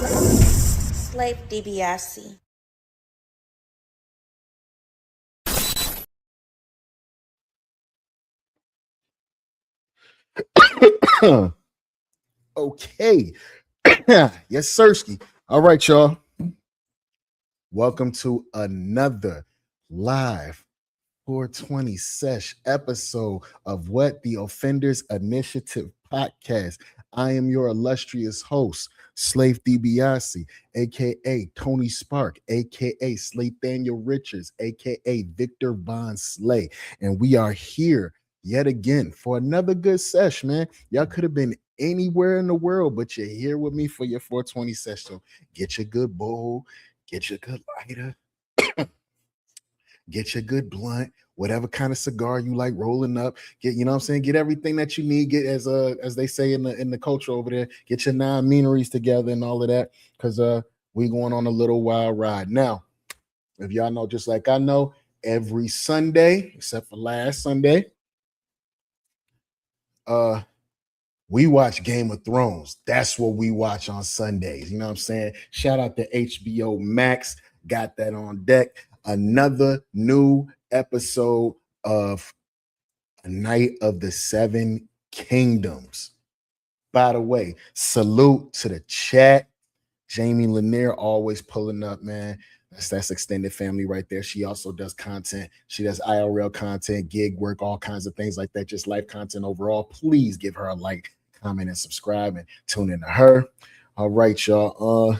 Slave DiBiase. Okay. Yes, Sirski. All right, y'all. Welcome to another live 420 sesh episode of What the Offenders Initiative podcast. I am your illustrious host, Slave DiBiase, aka Tony Spark, aka Slave Daniel Richards, aka Victor Von Slay, and we are here yet again for another good sesh, man. Y'all could have been anywhere in the world, but you're here with me for your 420 sesh. So get your good bowl, get your good lighter, get your good blunt, whatever kind of cigar you like rolling up. Get, you know what I'm saying? Get everything that you need. Get as they say in the culture over there, get your non-meaneries together and all of that. Cause we going on a little wild ride. Now, if y'all know, just like I know, every Sunday, except for last Sunday, we watch Game of Thrones. That's what we watch on Sundays. You know what I'm saying? Shout out to HBO Max. Got that on deck. Another new episode of A Night of the Seven Kingdoms. By the way, salute to the chat. Jamie Lanier always pulling up, man. That's extended family right there. She also does content. She does IRL content, gig work, all kinds of things like that, just life content overall. Please give her a like, comment, and subscribe, and tune in to her. All right, y'all.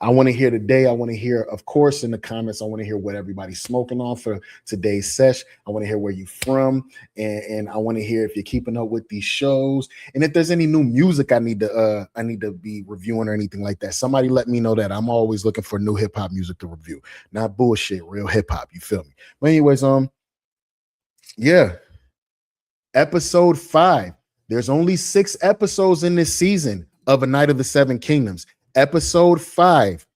I want to hear today. I want to hear, of course, in the comments, I want to hear what everybody's smoking on for today's sesh. I want to hear where you're from, and I want to hear if you're keeping up with these shows, and if there's any new music I need to be reviewing or anything like that. Somebody let me know that. I'm always looking for new hip hop music to review, not bullshit, real hip hop. You feel me? But anyways, yeah, episode 5. There's only 6 episodes in this season of A Night of the Seven Kingdoms. Episode 5.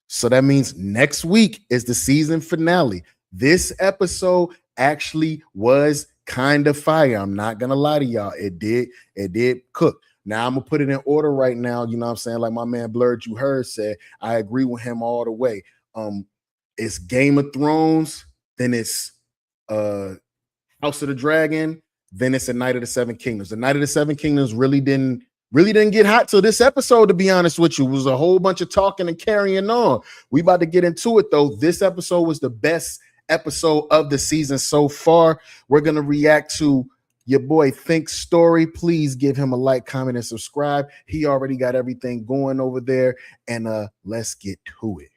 So that means next week is the season finale. This episode actually was kind of fire. I'm not gonna lie to y'all. It did cook. Now I'm gonna put it in order right now. You know what I'm saying? Like my man Blurred, you heard, said, I agree with him all the way. It's Game of Thrones, then it's House of the Dragon, then it's A Night of the Seven Kingdoms. The Night of the Seven Kingdoms really didn't get hot till this episode, to be honest with you. It was a whole bunch of talking and carrying on. We about to get into it, though. This episode was the best episode of the season so far. We're going to react to your boy Think's story. Please give him a like, comment, and subscribe. He already got everything going over there. And let's get to it.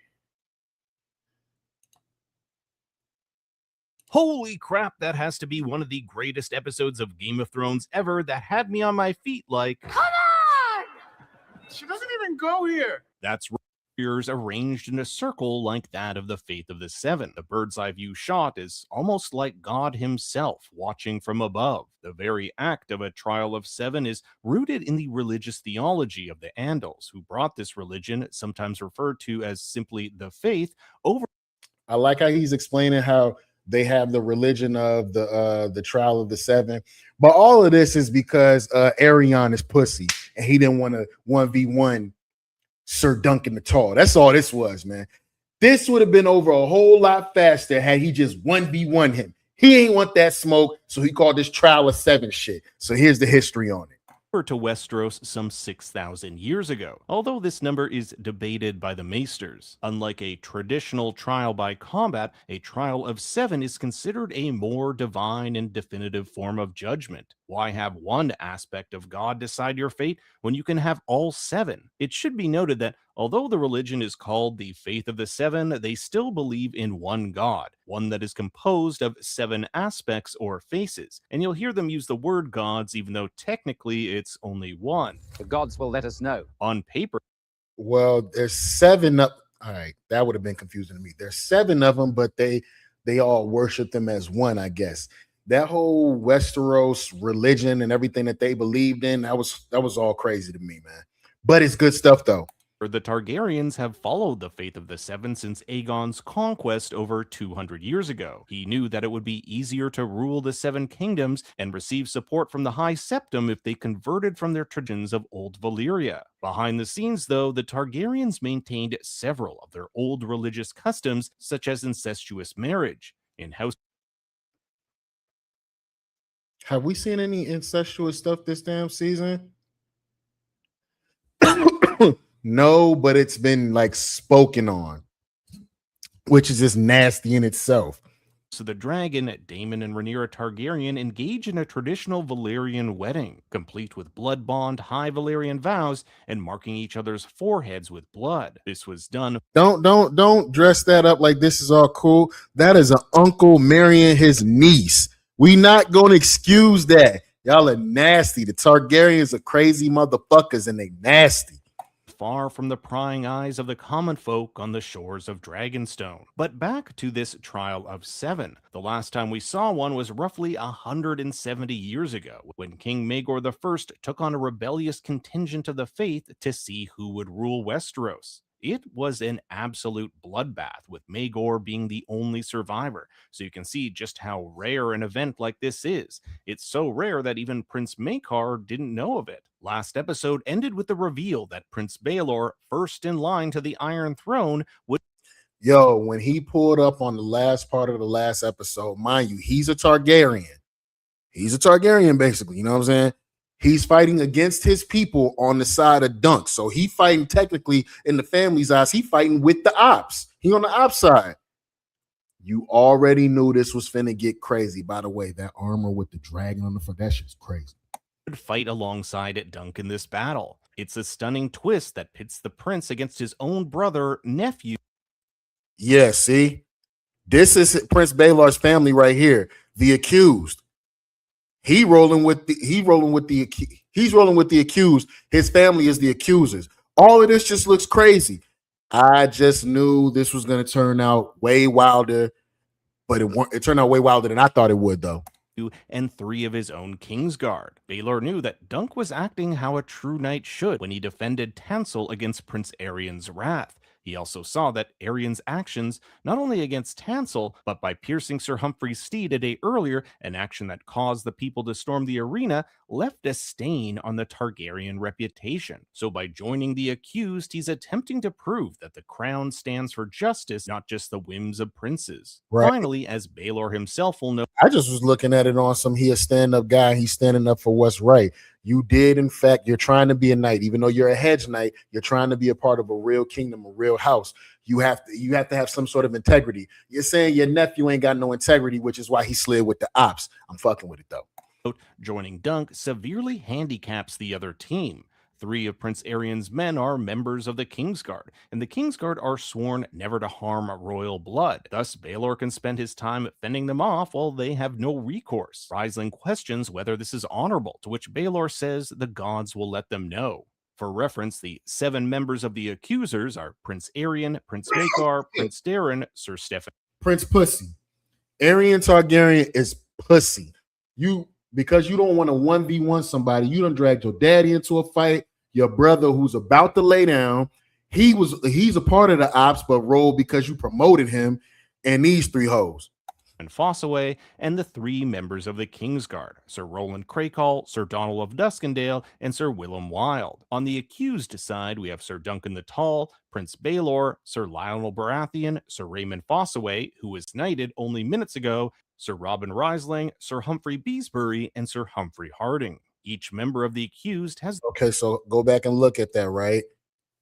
Holy crap, that has to be one of the greatest episodes of Game of Thrones ever that had me on my feet like, come on! She doesn't even go here. That's warriors arranged in a circle like that of the Faith of the Seven. The bird's eye view shot is almost like God himself watching from above. The very act of a trial of 7 is rooted in the religious theology of the Andals, who brought this religion, sometimes referred to as simply the faith, over. I like how he's explaining how they have the religion of the trial of the 7, but all of this is because Arion is pussy and he didn't want to 1v1 Sir Duncan the Tall. That's all this was, man. This would have been over a whole lot faster had he just 1v1 him. He ain't want that smoke, so he called this trial of 7 shit. So here's the history on it. To Westeros some 6,000 years ago, although this number is debated by the maesters. Unlike a traditional trial by combat, a trial of 7 is considered a more divine and definitive form of judgment. Why have one aspect of God decide your fate when you can have all 7? It should be noted that although the religion is called the Faith of the 7, they still believe in one God, one that is composed of 7 aspects or faces, and you'll hear them use the word gods even though technically it's only one. The gods will let us know. On paper. Well, there's 7 up. All right, that would have been confusing to me. There's 7 of them, but they all worship them as one, I guess. That whole Westeros religion and everything that they believed in, that was all crazy to me, man. But it's good stuff, though. The Targaryens have followed the faith of the Seven since Aegon's conquest over 200 years ago. He knew that it would be easier to rule the Seven Kingdoms and receive support from the High Septum if they converted from their traditions of Old Valyria. Behind the scenes, though, the Targaryens maintained several of their old religious customs, such as incestuous marriage. In House Have we seen any incestuous stuff this damn season? No, but it's been like spoken on, which is just nasty in itself. of the Dragon, Daemon and Rhaenyra Targaryen engage in a traditional Valyrian wedding, complete with blood bond, high Valyrian vows, and marking each other's foreheads with blood. This was done. Don't dress that up like this is all cool. That is an uncle marrying his niece. We not gonna excuse that. Y'all are nasty. The Targaryens are crazy motherfuckers, and they nasty. Far from the prying eyes of the common folk on the shores of Dragonstone. But back to this trial of 7. The last time we saw one was roughly 170 years ago, when King Maegor I took on a rebellious contingent of the faith to see who would rule Westeros. It was an absolute bloodbath, with Maegor being the only survivor, so you can see just how rare an event like this is. It's so rare that even Prince Maekar didn't know of it. Last episode ended with the reveal that Prince Baelor, first in line to the Iron Throne, would... Yo, when he pulled up on the last part of the last episode, mind you, he's a Targaryen. He's a Targaryen, basically, you know what I'm saying? He's fighting against his people on the side of Dunk. So he fighting technically in the family's eyes. He fighting with the ops. He on the ops side. You already knew this was finna get crazy. By the way, that armor with the dragon on the front, that shit's crazy. Fight alongside Dunk in this battle. It's a stunning twist that pits the prince against his own brother, nephew. Yeah, see? This is Prince Baelor's family right here. The accused. He's rolling with the accused. His family is the accusers. All of this just looks crazy. I just knew this was going to turn out way wilder, but it turned out way wilder than I thought it would, though. And 3 of his own Kingsguard. Baelor knew that Dunk was acting how a true knight should when he defended Tansel against Prince Aeryn's wrath. He also saw that Aeryn's actions, not only against Tansel, but by piercing Sir Humphrey's steed a day earlier, an action that caused the people to storm the arena, left a stain on the Targaryen reputation. So by joining the accused, he's attempting to prove that the crown stands for justice, not just the whims of princes. Right. Finally, as Baelor himself will know, I just was looking at it on some, he a stand-up guy. He's standing up for what's right. You did, in fact, you're trying to be a knight. Even though you're a hedge knight, you're trying to be a part of a real kingdom, a real house. You have to have some sort of integrity. You're saying your nephew ain't got no integrity, which is why he slid with the ops. I'm fucking with it, though. joining Dunk severely handicaps the other team. 3 of Prince Aeryn's men are members of the Kingsguard, and the Kingsguard are sworn never to harm royal blood. Thus, Baelor can spend his time fending them off while they have no recourse. Rysling questions whether this is honorable, to which Baelor says the gods will let them know. For reference, the 7 members of the accusers are Prince Aeryn, Prince Maekar, Prince Darren, Sir Stefan. Prince Pussy. Aeryn Targaryen is pussy. Because you don't want to 1v1 somebody, you done dragged your daddy into a fight, your brother who's about to lay down. He's a part of the ops, but rolled because you promoted him, and these 3 hoes. And Fossaway, and the 3 members of the Kingsguard, Sir Roland Crakehall, Sir Donald of Duskendale, and Sir Willem Wild. On the accused side, we have Sir Duncan the Tall, Prince Baelor, Sir Lionel Baratheon, Sir Raymond Fossaway, who was knighted only minutes ago, Sir Robin Rysling, Sir Humphrey Beesbury, and Sir Humphrey Harding. Each member of the accused has... Okay, so go back and look at that, right?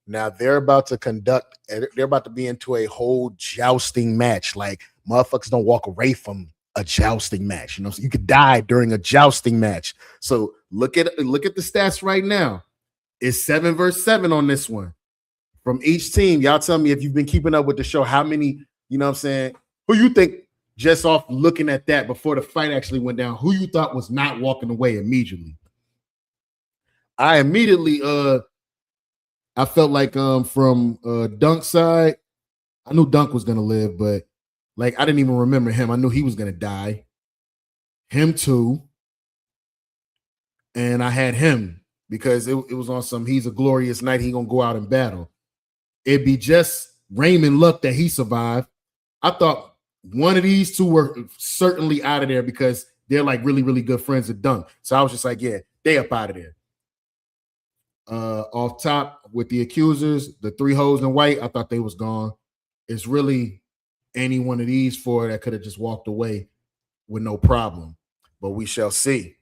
Now they're about to be into a whole jousting match. Like, motherfuckers don't walk away from a jousting match. You know, so you could die during a jousting match. So look at the stats right now. It's 7 versus 7 on this one. From each team, y'all tell me if you've been keeping up with the show, how many, you know what I'm saying? Who you think, just off looking at that before the fight actually went down, who you thought was not walking away immediately? I immediately I felt like from Dunk's side, I knew Dunk was gonna live, but like I didn't even remember him. I knew he was gonna die. Him too. And I had him because it was on some, he's a glorious knight, he gonna go out and battle. it'd be just Raymond luck that he survived. I thought one of these two were certainly out of there because they're like really, really good friends with Dunk. So I was just like, yeah, they up out of there. Off top with the accusers, the three hoes in white, I thought they was gone. It's really any one of these four that could have just walked away with no problem, but we shall see.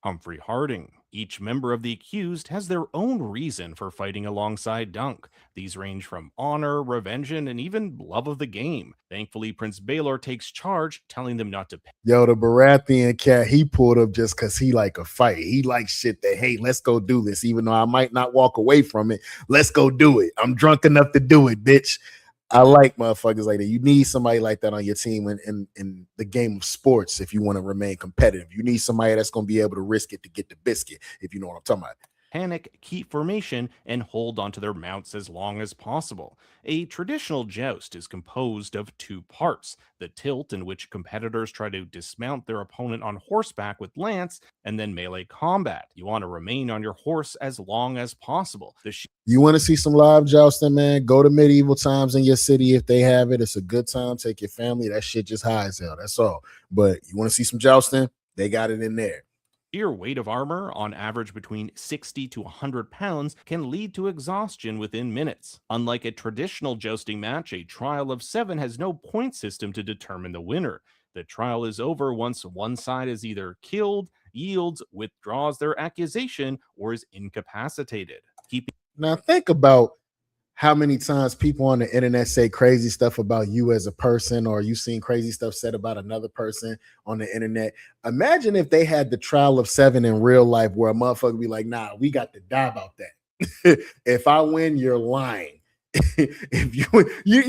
Humphrey Harding. Each member of the accused has their own reason for fighting alongside Dunk. These range from honor, revenge, and even love of the game. Thankfully, Prince Baelor takes charge, telling them not to pay. Yo, the Baratheon cat, he pulled up just because he like a fight. He like shit that, hey, let's go do this. Even though I might not walk away from it, let's go do it. I'm drunk enough to do it, bitch. I like motherfuckers like that. You need somebody like that on your team in the game of sports if you want to remain competitive. You need somebody that's going to be able to risk it to get the biscuit, if you know what I'm talking about. Panic, keep formation, and hold onto their mounts as long as possible. A traditional joust is composed of two parts: the tilt, in which competitors try to dismount their opponent on horseback with lance, and then melee combat. You want to remain on your horse as long as possible. You want to see some live jousting, man? Go to medieval times in your city if they have it. It's a good time. Take your family. That shit just high as hell. That's all. But you want to see some jousting? They got it in there. Sheer weight of armor, on average between 60 to 100 pounds, can lead to exhaustion within minutes. Unlike a traditional jousting match, a trial of 7 has no point system to determine the winner. The trial is over once one side is either killed, yields, withdraws their accusation, or is incapacitated. Now think about how many times people on the internet say crazy stuff about you as a person, or you seen crazy stuff said about another person on the internet. Imagine if they had the trial of 7 in real life where a motherfucker be like, nah, we got to die about that. If I win, you're lying. If you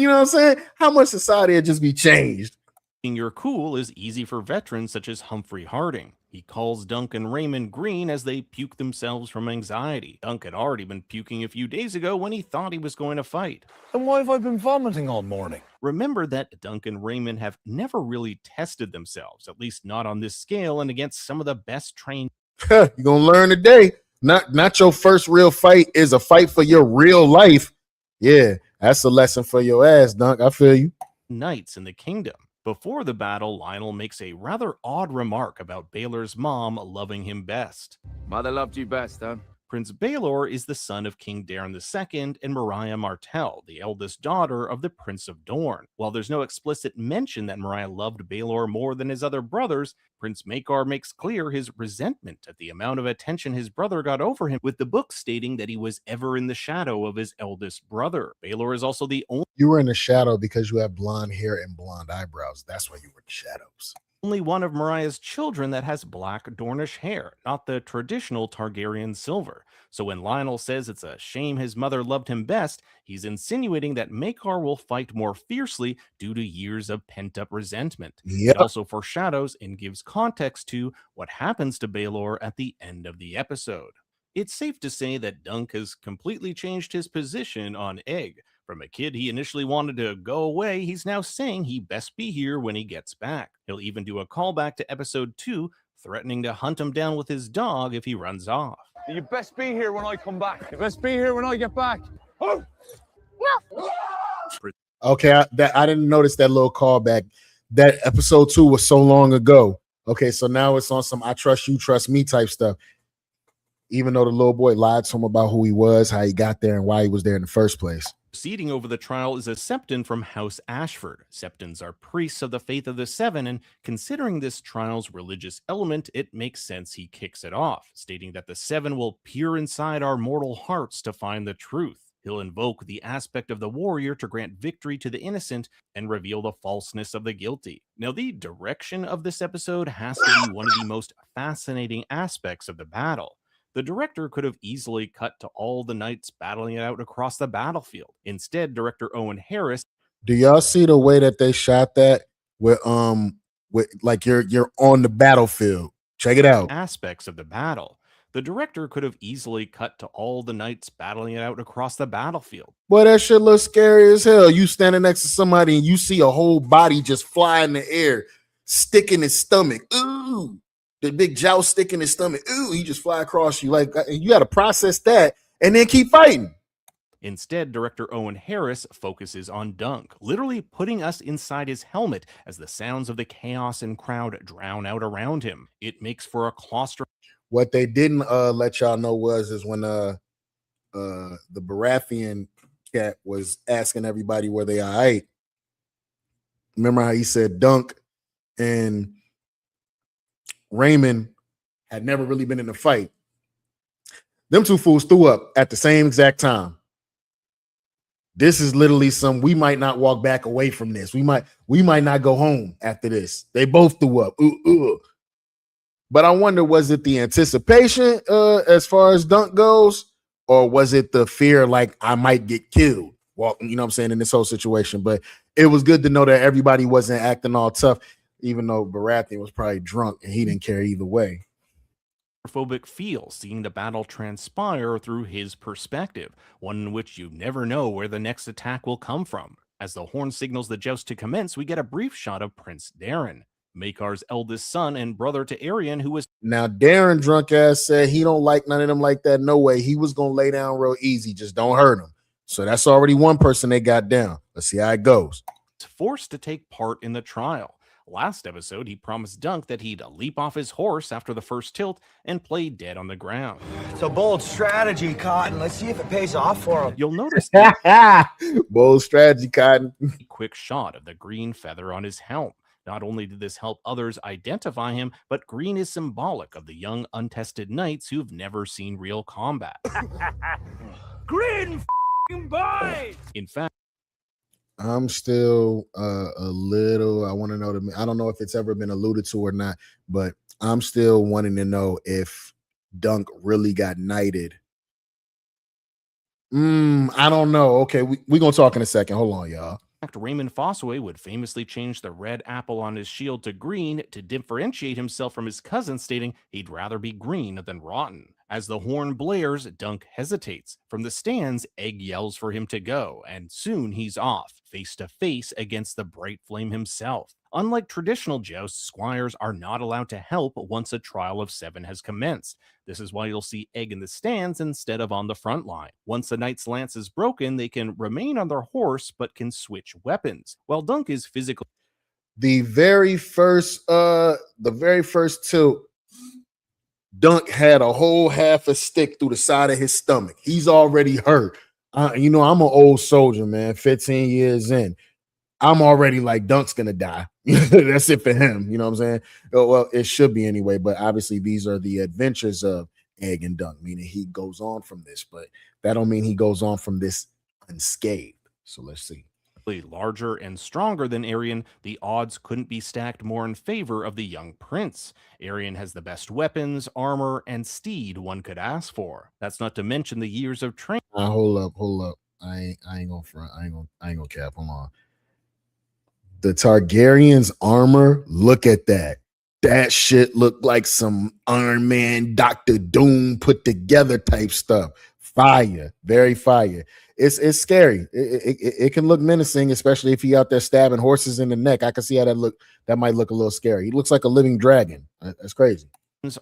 know what I'm saying? How much society would just be changed? Your cool is easy for veterans such as Humphrey Harding. He calls Dunk and Raymond green as they puke themselves from anxiety. Dunk had already been puking a few days ago when he thought he was going to fight. Then why have I been vomiting all morning? Remember that Dunk and Raymond have never really tested themselves, at least not on this scale and against some of the best trained. You're gonna learn today. Not your first real fight is a fight for your real life. Yeah, that's a lesson for your ass, Dunk. I feel you. Knights in the kingdom. Before the battle, Lionel makes a rather odd remark about Baelor's mom loving him best. Mother loved you best, huh? Prince Baelor is the son of King Daeron II and Mariah Martell, the eldest daughter of the Prince of Dorne. While there's no explicit mention that Mariah loved Baelor more than his other brothers, Prince Maekar makes clear his resentment at the amount of attention his brother got over him, with the book stating that he was ever in the shadow of his eldest brother. Baelor is also the only... You were in the shadow because you have blonde hair and blonde eyebrows. That's why you were in the shadows. Only one of Mariah's children that has black Dornish hair, not the traditional Targaryen silver. So when Lionel says it's a shame his mother loved him best, he's insinuating that Maekar will fight more fiercely due to years of pent-up resentment. Yep. It also foreshadows and gives context to what happens to Baelor at the end of the episode. It's safe to say that Dunk has completely changed his position on Egg. From a kid he initially wanted to go away, he's now saying he best be here when he gets back. He'll even do a callback to episode 2, threatening to hunt him down with his dog if he runs off. You best be here when I come back. You best be here when I get back. Oh. Okay, I didn't notice that little callback. That episode 2 was so long ago. Okay, so now it's on some I trust you, trust me type stuff. Even though the little boy lied to him about who he was, how he got there, and why he was there in the first place. Proceeding over the trial is a Septon from House Ashford. Septons are priests of the Faith of the Seven, and considering this trial's religious element, it makes sense he kicks it off, stating that the Seven will peer inside our mortal hearts to find the truth. He'll invoke the aspect of the warrior to grant victory to the innocent and reveal the falseness of the guilty. Now, the direction of this episode has to be one of the most fascinating aspects of the battle. The director could have easily cut to all the knights battling it out across the battlefield. Instead, director Owen Harris... Do y'all see the way that they shot that? With like you're on the battlefield. Check it out. Aspects of the battle. The director could have easily cut to all the knights battling it out across the battlefield. Boy, that shit looks scary as hell. You standing next to somebody and you see a whole body just fly in the air, stick in his stomach. Ooh. The big joust stick in his stomach. Ooh, he just fly across you. Like, you got to process that and then keep fighting. Instead, director Owen Harris focuses on Dunk, literally putting us inside his helmet as the sounds of the chaos and crowd drown out around him. It makes for a claustrophobic. What they didn't let y'all know is when the Baratheon cat was asking everybody where they are. Right? Remember how he said Dunk and Raymond had never really been in a fight. Them two fools threw up at the same exact time. This is literally we might not walk back away from this. We might not go home after this. They both threw up. But I wonder, was it the anticipation as far as Dunk goes, or was it the fear like I might get killed? Well, you know what I'm saying, in this whole situation. But it was good to know that everybody wasn't acting all tough, even though Baratheon was probably drunk and he didn't care either way. Feel seeing the battle transpire through his perspective, one in which you never know where the next attack will come from. As the horn signals the joust to commence, we get a brief shot of Prince Darren, Maekar's eldest son and brother to Aerion, who was... Now, Darren, drunk ass, said he don't like none of them like that. No way. He was going to lay down real easy. Just don't hurt him. So that's already one person they got down. Let's see how it goes. Forced to take part in the trial. Last episode, he promised Dunk that he'd leap off his horse after the first tilt and play dead on the ground. It's a bold strategy, Cotton. Let's see if it pays off for him. You'll notice bold strategy, Cotton. A quick shot of the green feather on his helm. Not only did this help others identify him, but green is symbolic of the young, untested knights who've never seen real combat. Green boy! In fact, I'm still a little, I want to know, I don't know if it's ever been alluded to or not, but I'm still wanting to know if Dunk really got knighted. I don't know. Okay, we're going to talk in a second. Hold on, y'all. Raymond Fossaway would famously change the red apple on his shield to green to differentiate himself from his cousin, stating he'd rather be green than rotten. As the horn blares, Dunk hesitates. From the stands, Egg yells for him to go, and soon he's off, face to face against the bright flame himself. Unlike traditional jousts, squires are not allowed to help once a trial of 7 has commenced. This is why you'll see Egg in the stands instead of on the front line. Once the knight's lance is broken, they can remain on their horse but can switch weapons. While Dunk is physical, the very first tilt, Dunk had a whole half a stick through the side of his stomach. He's already hurt. You know, I'm an old soldier, man. 15 years in, I'm already like, Dunk's gonna die. That's it for him. You know what I'm saying? Well, it should be anyway. But obviously, these are the adventures of Egg and Dunk, meaning he goes on from this. But that don't mean he goes on from this unscathed. So let's see. Larger and stronger than Aerion, the odds couldn't be stacked more in favor of the young prince. Aerion has the best weapons, armor, and steed one could ask for. That's not to mention the years of training. Hold up. I ain't gonna front. I ain't gonna cap. Hold on. The Targaryen's armor, look at that. That shit looked like some Iron Man, Dr. Doom put together type stuff. Fire, very fire. It's scary. It can look menacing, especially if he out there stabbing horses in the neck. I can see how that might look a little scary. He looks like a living dragon. That's crazy.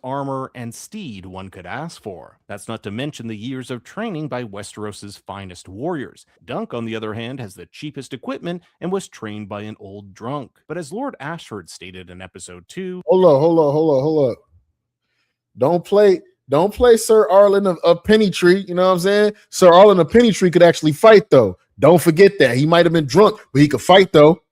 Armor and steed one could ask for. That's not to mention the years of training by Westeros's finest warriors. Dunk, on the other hand, has the cheapest equipment and was trained by an old drunk. But as Lord Ashford stated in episode 2, hold up. Don't play Sir Arlen of Pennytree. You know what I'm saying? Sir Arlen of Pennytree could actually fight, though. Don't forget that. He might have been drunk, but he could fight, though.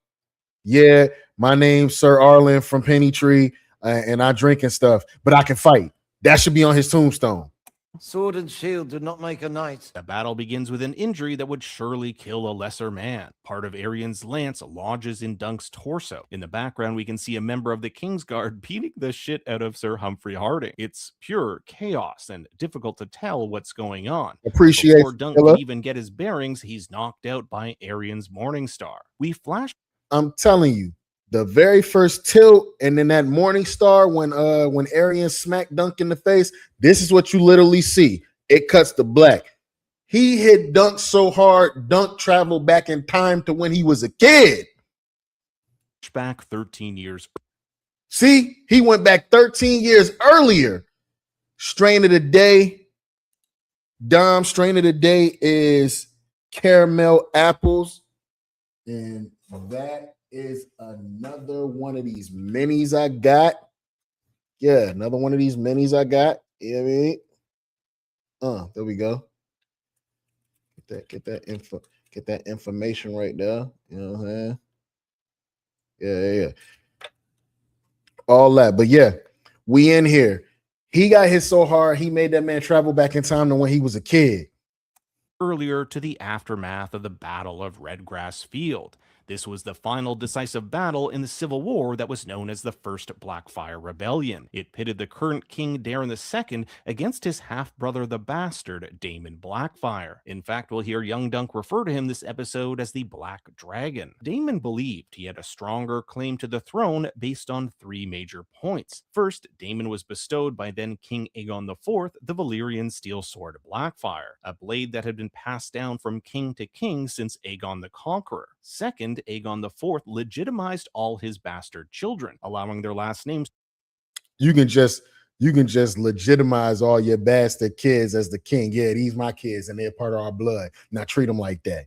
Yeah, my name's Sir Arlen from Pennytree, and I drink and stuff, but I can fight. That should be on his tombstone. Sword and shield do not make a knight. The battle begins with an injury that would surely kill a lesser man. Part of Aerion's lance lodges in Dunk's torso. In the background, we can see a member of the Kingsguard beating the shit out of Sir Humphrey Harding. It's pure chaos and difficult to tell what's going on. Appreciate Before Dunk can even get his bearings, he's knocked out by Aerion's Morningstar. We flash. I'm telling you, the very first tilt, and then that Morning Star when Aerion smacked Dunk in the face, this is what you literally see. It cuts to black. He hit Dunk so hard, Dunk traveled back in time to when he was a kid. Back 13 years. See, he went back 13 years earlier. Strain of the day. Dom, strain of the day is caramel apples. And that is another one of these minis I got. Yeah, another one of these minis I got. You know what I mean? There we go. Get that information right there. You know what I'm saying? Yeah. All that. But yeah, we in here. He got hit so hard, he made that man travel back in time to when he was a kid. Earlier to the aftermath of the Battle of Redgrass Field. This was the final decisive battle in the Civil War that was known as the First Blackfire Rebellion. It pitted the current King Darin II against his half-brother the Bastard, Daemon Blackfire. In fact, we'll hear young Dunk refer to him this episode as the Black Dragon. Daemon believed he had a stronger claim to the throne based on three major points. First, Daemon was bestowed by then King Aegon IV the Valyrian steel sword Blackfire, a blade that had been passed down from king to king since Aegon the Conqueror. Second, Aegon IV legitimized all his bastard children, allowing their last names. You can just legitimize all your bastard kids as the king. Yeah, these my kids and they're part of our blood. Now treat them like that.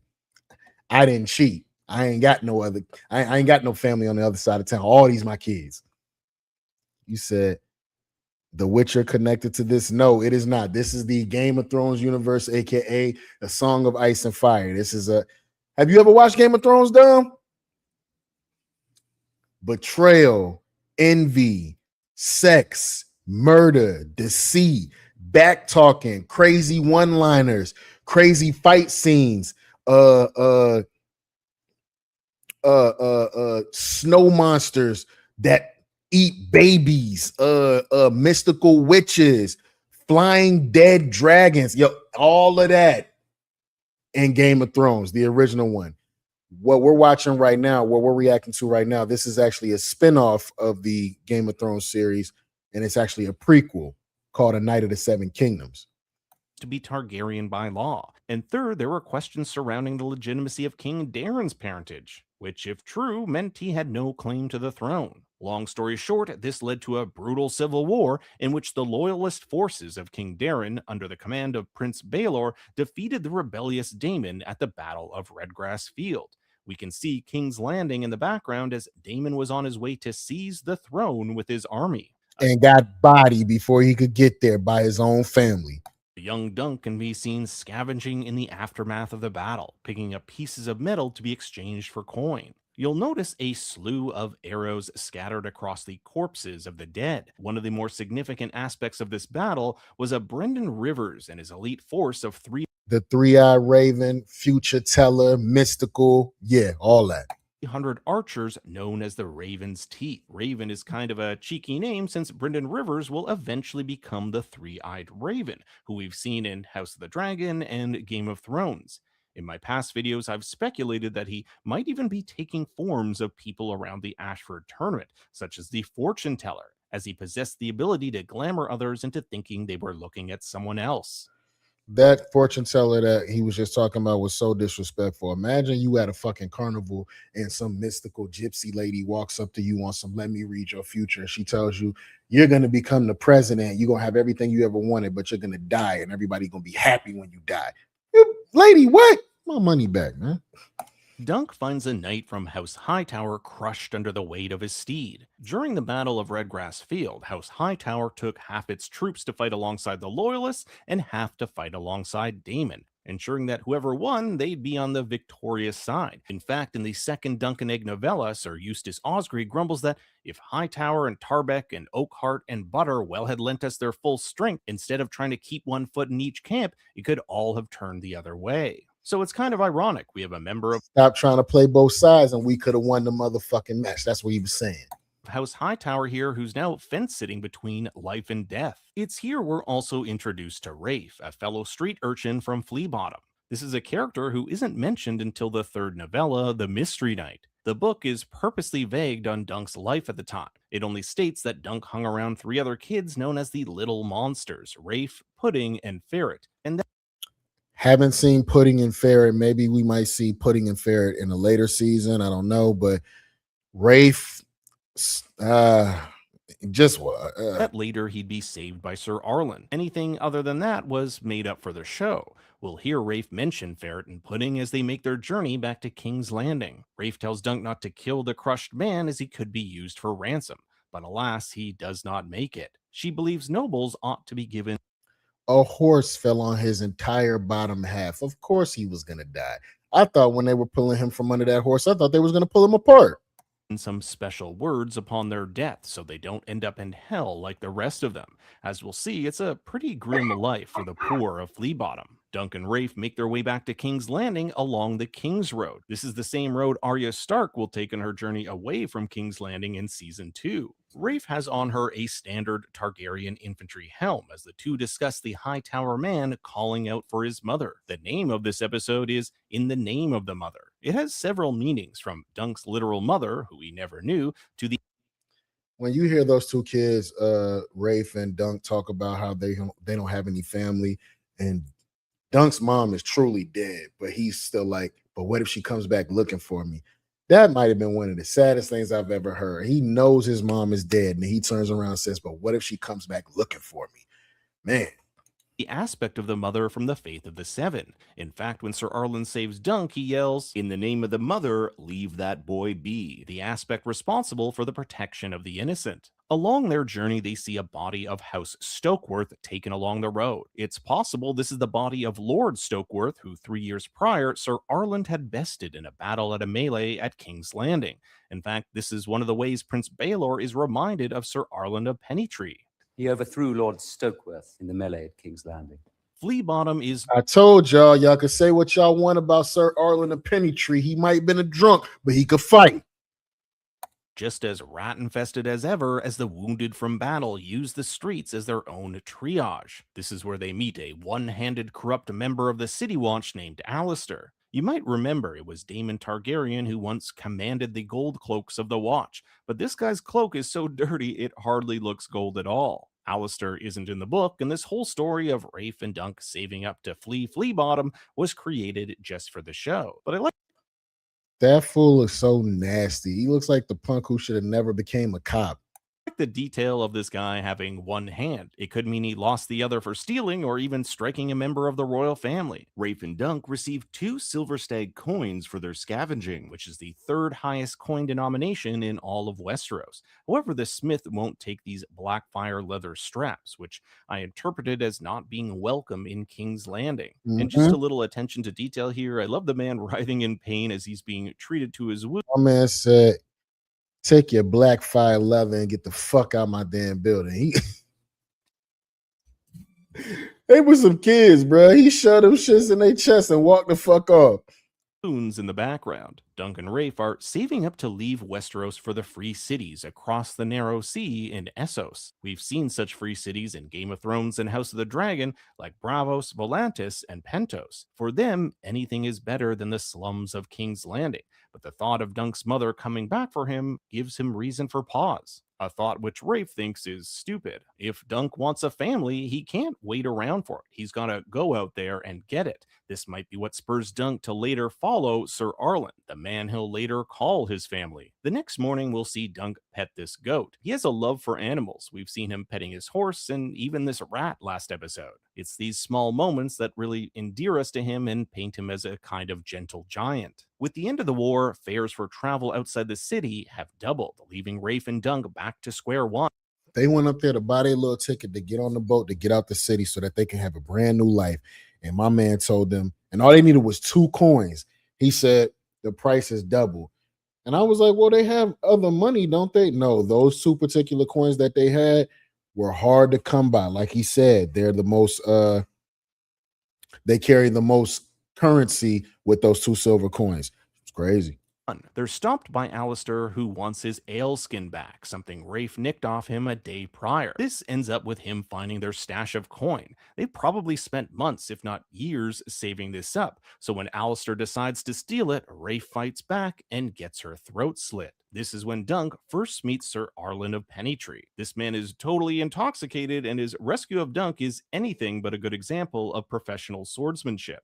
I didn't cheat. I ain't got no other. I ain't got no family on the other side of town. All these my kids. You said The Witcher connected to this? No, it is not. This is the Game of Thrones universe, aka A Song of Ice and Fire. This is a. Have you ever watched Game of Thrones, Dom? Betrayal, envy, sex, murder, deceit, back talking, crazy one-liners, crazy fight scenes, snow monsters that eat babies, mystical witches, flying dead dragons, all of that in Game of Thrones, the original one. What we're watching right now, what we're reacting to right now, this is actually a spinoff of the Game of Thrones series, and it's actually a prequel called A Knight of the Seven Kingdoms. To be Targaryen by law. And third, there were questions surrounding the legitimacy of King Daeron's parentage, which, if true, meant he had no claim to the throne. Long story short, this led to a brutal civil war in which the loyalist forces of King Daeron, under the command of Prince Baelor, defeated the rebellious Daemon at the Battle of Redgrass Field. We can see King's Landing in the background as Daemon was on his way to seize the throne with his army. And got bodied before he could get there by his own family. Young Dunk can be seen scavenging in the aftermath of the battle, picking up pieces of metal to be exchanged for coin. You'll notice a slew of arrows scattered across the corpses of the dead. One of the more significant aspects of this battle was a Brendan Rivers and his elite force of the three-eyed raven, future teller, mystical, all that. 300 archers known as the Raven's Teeth. Raven is kind of a cheeky name since Brendan Rivers will eventually become the Three-Eyed Raven, who we've seen in House of the Dragon and Game of Thrones. In my past videos, I've speculated that he might even be taking forms of people around the Ashford tournament, such as the Fortune Teller, as he possessed the ability to glamour others into thinking they were looking at someone else. That fortune teller that he was just talking about was so disrespectful. Imagine you at a fucking carnival and some mystical gypsy lady walks up to you on some "let me read your future," and she tells you you're going to become the president, you're going to have everything you ever wanted, but you're going to die and everybody's going to be happy when you die. Lady, what? My money back, man. Dunk finds a knight from House Hightower crushed under the weight of his steed. During the Battle of Redgrass Field, House Hightower took half its troops to fight alongside the Loyalists and half to fight alongside Daemon, ensuring that whoever won, they'd be on the victorious side. In fact, in the second Dunk and Egg novella, Sir Eustace Osgrey grumbles that if Hightower and Tarbeck and Oakheart and Butterwell had lent us their full strength, instead of trying to keep one foot in each camp, it could all have turned the other way. So it's kind of ironic. We have a member of Stop trying to play both sides and we could have won the motherfucking match. That's what he was saying. House Hightower here, who's now fence-sitting between life and death. It's here we're also introduced to Rafe, a fellow street urchin from Flea Bottom. This is a character who isn't mentioned until the third novella, The Mystery Knight. The book is purposely vague on Dunk's life at the time. It only states that Dunk hung around three other kids known as the Little Monsters, Rafe, Pudding, and Ferret, and haven't seen Pudding and Ferret. Maybe we might see Pudding and Ferret in a later season. I don't know, but Rafe, that later he'd be saved by Sir Arlen. Anything other than that was made up for the show. We'll hear Rafe mention Ferret and Pudding as they make their journey back to King's Landing. Rafe tells Dunk not to kill the crushed man as he could be used for ransom, but alas, he does not make it. She believes nobles ought to be given A horse fell on his entire bottom half. Of course he was going to die. I thought when they were pulling him from under that horse, I thought they was going to pull him apart. some special words upon their death so they don't end up in hell like the rest of them. As we'll see, it's a pretty grim life for the poor of Flea Bottom. Dunk and Rafe make their way back to King's Landing along the King's Road. This is the same road Arya Stark will take on her journey away from King's Landing in Season 2. Rafe has on her a standard Targaryen infantry helm as the two discuss the Hightower man calling out for his mother. The name of this episode is In the Name of the Mother. It has several meanings, from Dunk's literal mother, who he never knew, to the When you hear those two kids, Rafe and Dunk, talk about how they don't have any family, and Dunk's mom is truly dead, but he's still like, but what if she comes back looking for me? That might have been one of the saddest things I've ever heard. He knows his mom is dead, and he turns around and says, but what if she comes back looking for me? Man. The aspect of the mother from the Faith of the Seven. In fact, when Sir Arlen saves Dunk, he yells, "In the name of the mother, leave that boy be," the aspect responsible for the protection of the innocent. Along their journey, they see a body of House Stokeworth taken along the road. It's possible this is the body of Lord Stokeworth, who 3 years prior, Sir Arlen had bested in a battle at a melee at King's Landing. In fact, this is one of the ways Prince Baelor is reminded of Sir Arlen of Pennytree. He overthrew Lord Stokeworth in the melee at King's Landing. Flea Bottom is... I told y'all could say what y'all want about Sir Arlen of Pennytree. He might have been a drunk, but he could fight. Just as rat-infested as ever, as the wounded from battle use the streets as their own triage. This is where they meet a one-handed corrupt member of the City Watch named Alistair. You might remember it was Daemon Targaryen who once commanded the gold cloaks of the Watch, but this guy's cloak is so dirty it hardly looks gold at all. Alistair isn't in the book, and this whole story of Rafe and Dunk saving up to flee Flea Bottom was created just for the show. But I like that fool looks so nasty. He looks like the punk who should have never became a cop. the detail of this guy having one hand. It could mean he lost the other for stealing or even striking a member of the royal family. Rafe and Dunk received 2 Silver Stag coins for their scavenging, which is the 3rd highest coin denomination in all of Westeros. However, the smith won't take these Blackfire leather straps, which I interpreted as not being welcome in King's Landing. And just a little attention to detail here. I love the man writhing in pain as he's being treated to his wound. My man said, take your Blackfire leather and get the fuck out of my damn building. They were some kids, bro. He shoved them shits in their chest and walked the fuck off. In the background, Dunk and Rafe are saving up to leave Westeros for the free cities across the narrow sea in Essos. We've seen such free cities in Game of Thrones and House of the Dragon, like Bravos, Volantis, and Pentos. For them, anything is better than the slums of King's Landing, but the thought of Dunk's mother coming back for him gives him reason for pause. A thought which Rafe thinks is stupid. If Dunk wants a family, he can't wait around for it. He's got to go out there and get it. This might be what spurs Dunk to later follow Sir Arlen, the man he'll later call his family. The next morning, we'll see Dunk pet this goat. He has a love for animals. We've seen him petting his horse and even this rat last episode. It's these small moments that really endear us to him and paint him as a kind of gentle giant. With the end of the war, fares for travel outside the city have doubled, leaving Rafe and Dunk back to square one. They went up there to buy their little ticket to get on the boat to get out the city so that they can have a brand new life. And my man told them, and all they needed was 2 coins. He said, the price is double. And I was like, well, they have other money, don't they? No, those 2 particular coins that they had were hard to come by. Like he said, they're the most, they carry the most currency with those 2 silver coins. It's crazy. They're stopped by Alistair, who wants his ale skin back, something Rafe nicked off him a day prior. This ends up with him finding their stash of coin. They probably spent months, if not years, saving this up. So when Alistair decides to steal it, Rafe fights back and gets her throat slit. This is when Dunk first meets Sir Arlen of Pennytree. This man is totally intoxicated, and his rescue of Dunk is anything but a good example of professional swordsmanship.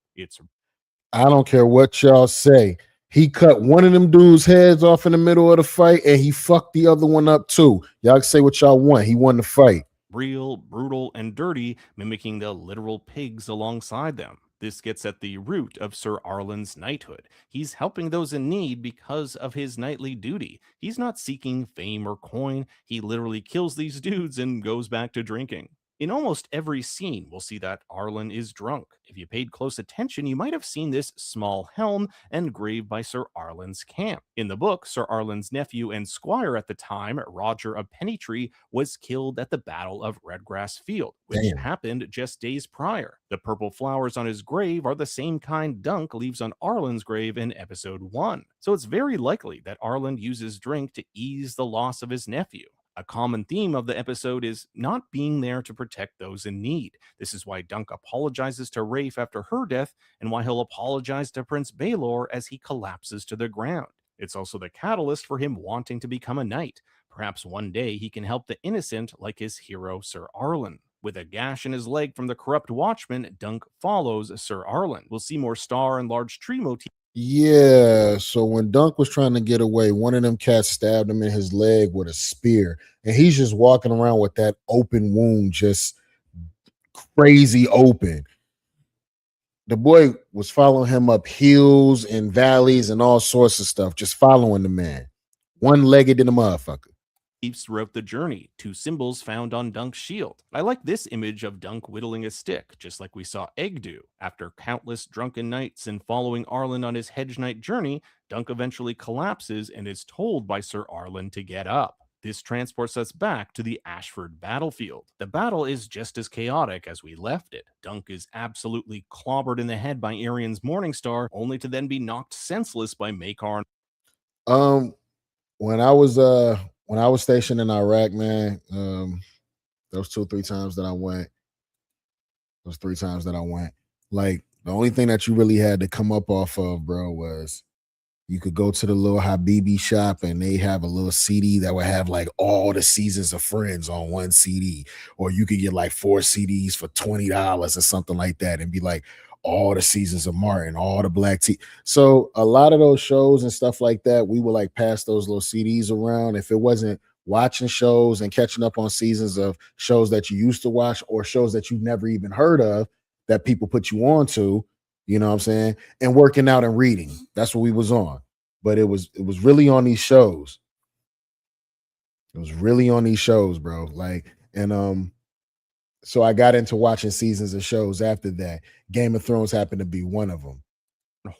I don't care what y'all say. He cut one of them dudes' heads off in the middle of the fight, and he fucked the other one up too. Y'all can say what y'all want. He won the fight. Real, brutal, and dirty, mimicking the literal pigs alongside them. This gets at the root of Sir Arlen's knighthood. He's helping those in need because of his knightly duty. He's not seeking fame or coin. He literally kills these dudes and goes back to drinking. In almost every scene, we'll see that Arlen is drunk. If you paid close attention, you might have seen this small helm engraved by Sir Arlen's camp. In the book, Sir Arlen's nephew and squire at the time, Roger of Pennytree, was killed at the Battle of Redgrass Field, which happened just days prior. The purple flowers on his grave are the same kind Dunk leaves on Arlen's grave in episode 1. So it's very likely that Arlen uses drink to ease the loss of his nephew. A common theme of the episode is not being there to protect those in need. This is why Dunk apologizes to Rafe after her death, and why he'll apologize to Prince Baelor as he collapses to the ground. It's also the catalyst for him wanting to become a knight. Perhaps one day he can help the innocent like his hero Sir Arlen. With a gash in his leg from the corrupt watchman, Dunk follows Sir Arlen. We'll see more star and large tree motifs. Yeah, so when Dunk was trying to get away, one of them cats stabbed him in his leg with a spear, and he's just walking around with that open wound, just crazy open. The boy was following him up hills and valleys and all sorts of stuff, just following the man. One-legged in the motherfucker. Throughout the journey, 2 symbols found on Dunk's shield. I like this image of Dunk whittling a stick, just like we saw Egg do. After countless drunken nights and following Arlen on his hedge knight journey, Dunk eventually collapses and is told by Sir Arlen to get up. This transports us back to the Ashford battlefield. The battle is just as chaotic as we left it. Dunk is absolutely clobbered in the head by Arian's Morningstar, only to then be knocked senseless by Maekar. When I was stationed in Iraq, man, those 2 or 3 times that I went, like the only thing that you really had to come up off of, bro, was you could go to the little Habibi shop and they have a little CD that would have like all the seasons of Friends on one CD, or you could get like 4 CDs for $20 or something like that and be like all the seasons of Martin, all the Black Tea. So a lot of those shows and stuff like that, we would like pass those little CDs around. If it wasn't watching shows and catching up on seasons of shows that you used to watch or shows that you've never even heard of that people put you on to, you know what I'm saying? And working out and reading. That's what we was on. But it was really on these shows. It was really on these shows, bro. Like, and so I got into watching seasons of shows after that. Game of Thrones happened to be one of them.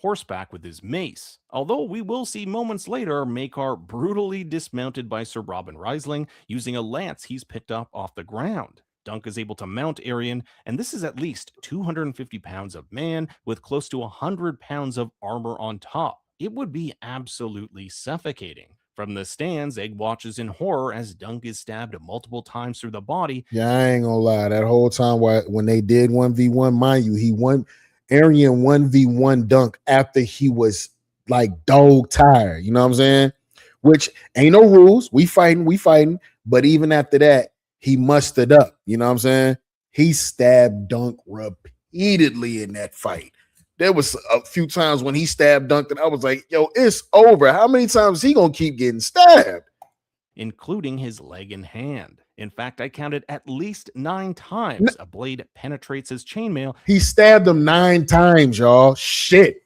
Horseback with his mace. Although we will see moments later Maekar brutally dismounted by Sir Robin Risling using a lance he's picked up off the ground. Dunk is able to mount Arian, and this is at least 250 pounds of man with close to 100 pounds of armor on top. It would be absolutely suffocating. From the stands, Egg watches in horror as Dunk is stabbed multiple times through the body. Yeah, I ain't gonna lie. That whole time when they did 1v1, mind you, he won Arian 1v1 Dunk after he was like dog tired. You know what I'm saying? Which ain't no rules. We fighting. But even after that, he mustered up. You know what I'm saying? He stabbed Dunk repeatedly in that fight. There was a few times when he stabbed Dunk and I was like, yo, it's over. How many times is he gonna keep getting stabbed? Including his leg and hand. In fact, I counted at least 9 times a blade penetrates his chainmail. He stabbed him 9 times, y'all. Shit.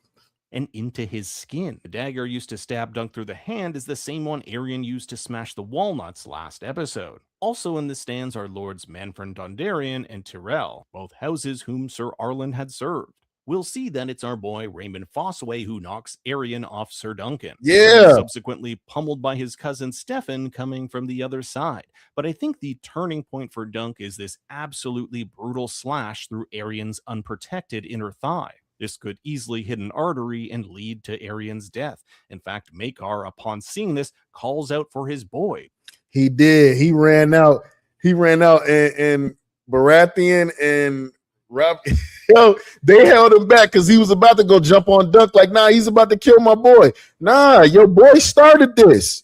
And into his skin. The dagger used to stab Dunk through the hand is the same one Arian used to smash the walnuts last episode. Also in the stands are Lords Manfred Dondarrion and Tyrell, both houses whom Sir Arlen had served. We'll see that it's our boy Raymond Fossaway who knocks Arian off Sir Duncan. Yeah. Subsequently pummeled by his cousin Stefan coming from the other side. But I think the turning point for Dunk is this absolutely brutal slash through Arian's unprotected inner thigh. This could easily hit an artery and lead to Arian's death. In fact, Maekar, upon seeing this, calls out for his boy. He did. He ran out, and Baratheon and Rob, yo, they held him back because he was about to go jump on Dunk. Like, nah, he's about to kill my boy. Nah, your boy started this.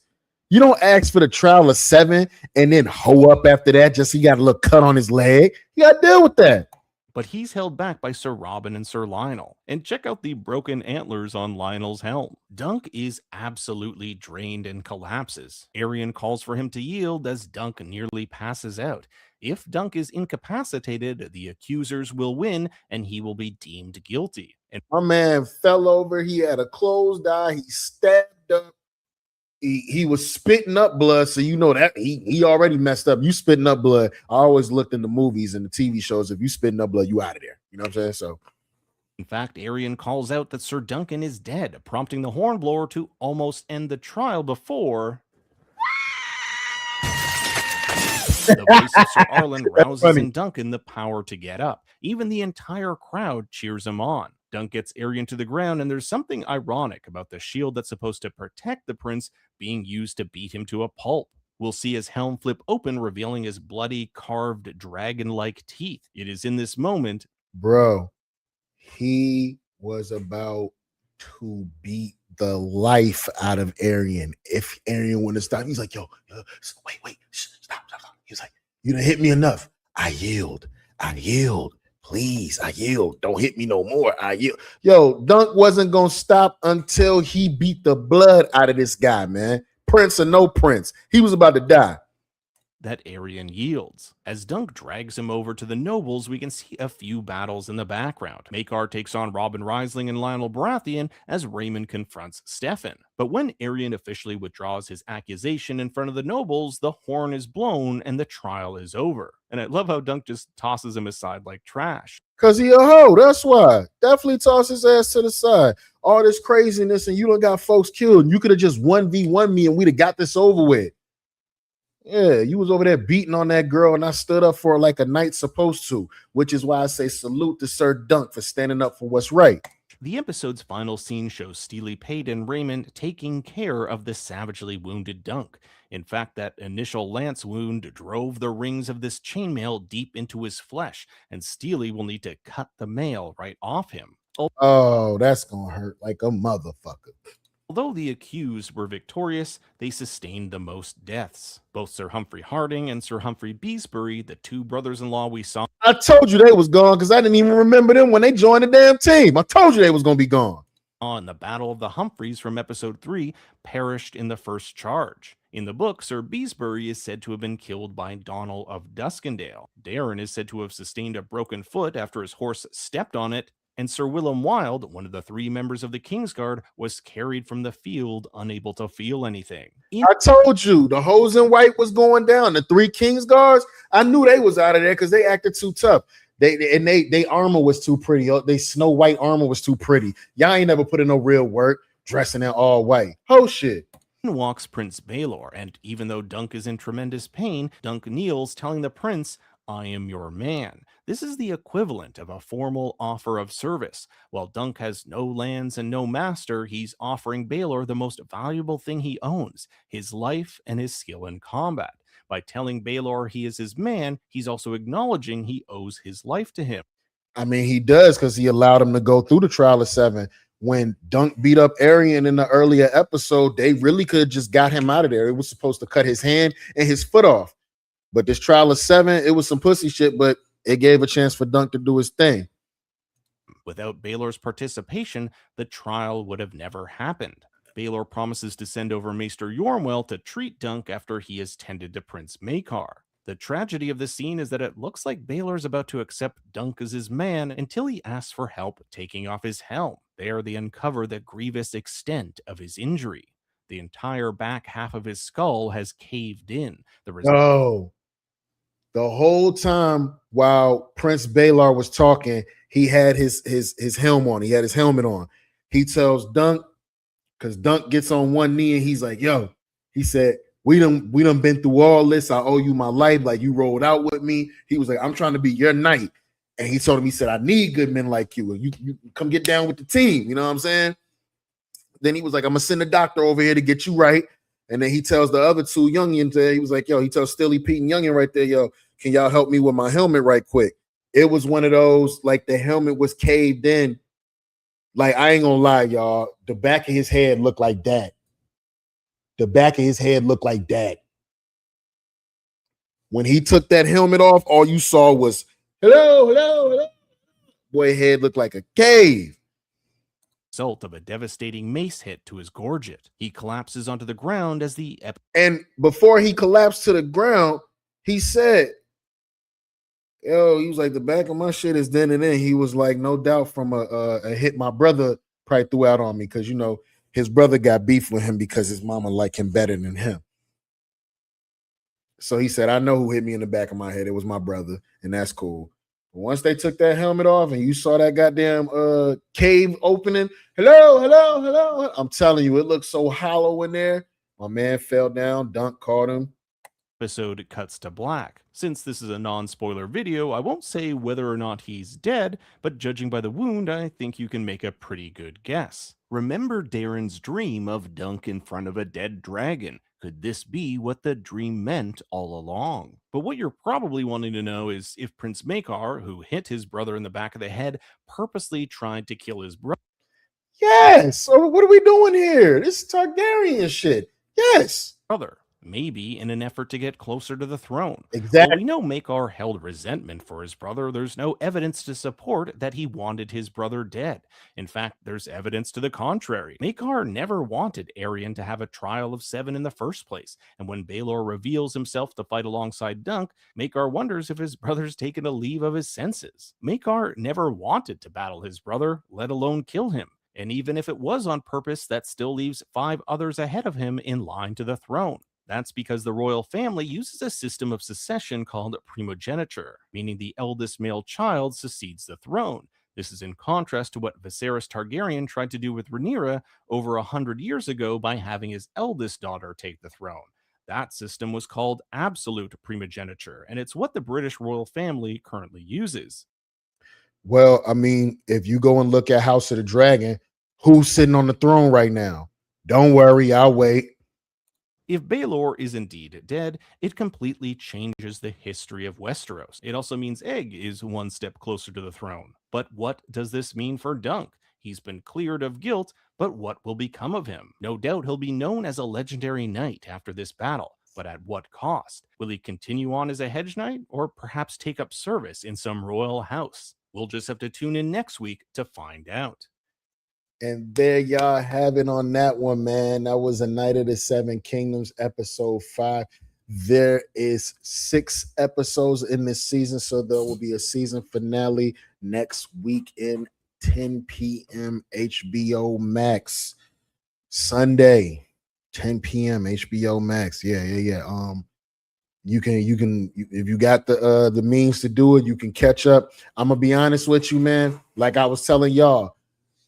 You don't ask for the trial of 7 and then hoe up after that. Just he got a little cut on his leg. You got to deal with that. but he's held back by Sir Robin and Sir Lionel. And check out the broken antlers on Lionel's helm. Dunk is absolutely drained and collapses. Arion calls for him to yield as Dunk nearly passes out. If Dunk is incapacitated, the accusers will win and he will be deemed guilty. And my man fell over. He had a closed eye. He stabbed up. He was spitting up blood, so you know that he already messed up. You spitting up blood. I always looked in the movies and the TV shows. If you spitting up blood, you out of there. You know what I'm saying? So, in fact, Arion calls out that Sir Duncan is dead, prompting the hornblower to almost end the trial before the voice of Sir Arlen rouses in Duncan the power to get up. Even the entire crowd cheers him on. Dunk gets Arion to the ground, and there's something ironic about the shield that's supposed to protect the prince being used to beat him to a pulp. We'll see his helm flip open, revealing his bloody, carved, dragon-like teeth. It is in this moment, bro, he was about to beat the life out of Arion. If Arion wouldn't have stopped, he's like, yo, wait, stop. He was like, you done hit me enough. I yield. Please, I yield. Don't hit me no more. I yield. Yo, Dunk wasn't going to stop until he beat the blood out of this guy, man. Prince or no prince. He was about to die. That Arion yields. As Dunk drags him over to the nobles, we can see a few battles in the background. Maekar takes on Robin Risling and Lionel Baratheon as Raymond confronts Stefan. But when Arion officially withdraws his accusation in front of the nobles, the horn is blown and the trial is over. And I love how Dunk just tosses him aside like trash. Because he a hoe, that's why. Definitely toss his ass to the side. All this craziness and you done got folks killed. You could have just 1v1 me and we'd have got this over with. Yeah, you was over there beating on that girl and I stood up for her like a knight's supposed to, which is why I say salute to Sir Dunk for standing up for what's right. The episode's final scene shows Steely Pate and Raymond taking care of the savagely wounded Dunk. In fact, that initial lance wound drove the rings of this chainmail deep into his flesh, and Steely will need to cut the mail right off him. Oh, that's gonna hurt like a motherfucker. Although the accused were victorious, they sustained the most deaths. Both Sir Humphrey Harding and Sir Humphrey Beesbury, the two brothers-in-law we saw. I told you they was gone because I didn't even remember them when they joined the damn team. I told you they was going to be gone. On the Battle of the Humphreys from episode 3, perished in the first charge. In the book, Sir Beesbury is said to have been killed by Donal of Duskendale. Darren is said to have sustained a broken foot after his horse stepped on it. And Sir Willem Wilde, one of the 3 members of the Kingsguard, was carried from the field, unable to feel anything. I told you, the hose in white was going down. The 3 Kingsguards, I knew they was out of there because they acted too tough. They armor was too pretty. They Snow White armor was too pretty. Y'all ain't never put in no real work dressing in all white. Oh shit. In walks Prince Baelor, and even though Dunk is in tremendous pain, Dunk kneels, telling the prince, "I am your man." This is the equivalent of a formal offer of service. While Dunk has no lands and no master, he's offering Baelor the most valuable thing he owns, his life and his skill in combat. By telling Baelor he is his man, he's also acknowledging he owes his life to him. I mean, he does because he allowed him to go through the trial of 7. When Dunk beat up Arion in the earlier episode, they really could have just got him out of there. It was supposed to cut his hand and his foot off. But this trial of 7, it was some pussy shit, but it gave a chance for Dunk to do his thing. Without Baelor's participation, the trial would have never happened. Baelor promises to send over Maester Yormwell to treat Dunk after he has tended to Prince Maekar. The tragedy of this scene is that it looks like Baelor's about to accept Dunk as his man until he asks for help taking off his helm. There they uncover the grievous extent of his injury. The entire back half of his skull has caved in. The whole time while Prince Baelor was talking, he had his helm on. He had his helmet on. He tells Dunk, because Dunk gets on one knee and he's like, yo, he said, we done been through all this. I owe you my life. Like, you rolled out with me. He was like, I'm trying to be your knight. And he told him, he said, I need good men like you. And you come get down with the team. You know what I'm saying? Then he was like, I'm going to send a doctor over here to get you right. And then he tells the other 2 youngins there, he was like, yo, he tells Stilly, Pete, and Youngin right there, yo, can y'all help me with my helmet right quick? It was one of those, like the helmet was caved in. Like, I ain't gonna lie, y'all. The back of his head looked like that. The back of his head looked like that. When he took that helmet off, all you saw was, hello, hello, hello. boy head looked like a cave. Result of a devastating mace hit to his gorget. He collapses onto the ground as the And before he collapsed to the ground, he said, yo, he was like, the back of my shit is dented in. He was like, no doubt from a hit my brother probably threw out on me, because, you know, his brother got beef with him because his mama liked him better than him. So he said, I know who hit me in the back of my head. It was my brother, and that's cool. But once they took that helmet off and you saw that goddamn cave opening, hello, I'm telling you, it looked so hollow in there. My man fell down, Dunk caught him. episode cuts to black. Since this is a non-spoiler video, I won't say whether or not he's dead, but judging by the wound, I think you can make a pretty good guess. Remember Darren's dream of Dunk in front of a dead dragon? Could this be what the dream meant all along? But what you're probably wanting to know is if Prince Maekar, who hit his brother in the back of the head, purposely tried to kill his brother. Yes. So what are we doing here? This is Targaryen shit. Yes. Maybe in an effort to get closer to the throne. Exactly. While we know Maekar held resentment for his brother, there's no evidence to support that he wanted his brother dead. In fact, there's evidence to the contrary. Maekar never wanted Aerion to have a trial of 7 in the first place, and when Baelor reveals himself to fight alongside Dunk, Maekar wonders if his brother's taken a leave of his senses. Maekar never wanted to battle his brother, let alone kill him. And even if it was on purpose, that still leaves 5 others ahead of him in line to the throne. That's because the royal family uses a system of succession called primogeniture, meaning the eldest male child succeeds the throne. This is in contrast to what Viserys Targaryen tried to do with Rhaenyra over 100 years ago by having his eldest daughter take the throne. That system was called absolute primogeniture, and it's what the British royal family currently uses. Well, I mean, if you go and look at House of the Dragon, who's sitting on the throne right now? Don't worry, I'll wait. If Baelor is indeed dead, it completely changes the history of Westeros. It also means Egg is one step closer to the throne. But what does this mean for Dunk? He's been cleared of guilt, but what will become of him? No doubt he'll be known as a legendary knight after this battle, but at what cost? Will he continue on as a hedge knight, or perhaps take up service in some royal house? We'll just have to tune in next week to find out. And there y'all have it on that one, man. That was A Night of the Seven Kingdoms, episode 5. There is 6 episodes in this season, so there will be a season finale next week in 10 p.m. HBO Max. Sunday, 10 p.m. HBO Max. Yeah. You can if you got the means to do it, you can catch up. I'm gonna be honest with you, man. Like I was telling y'all,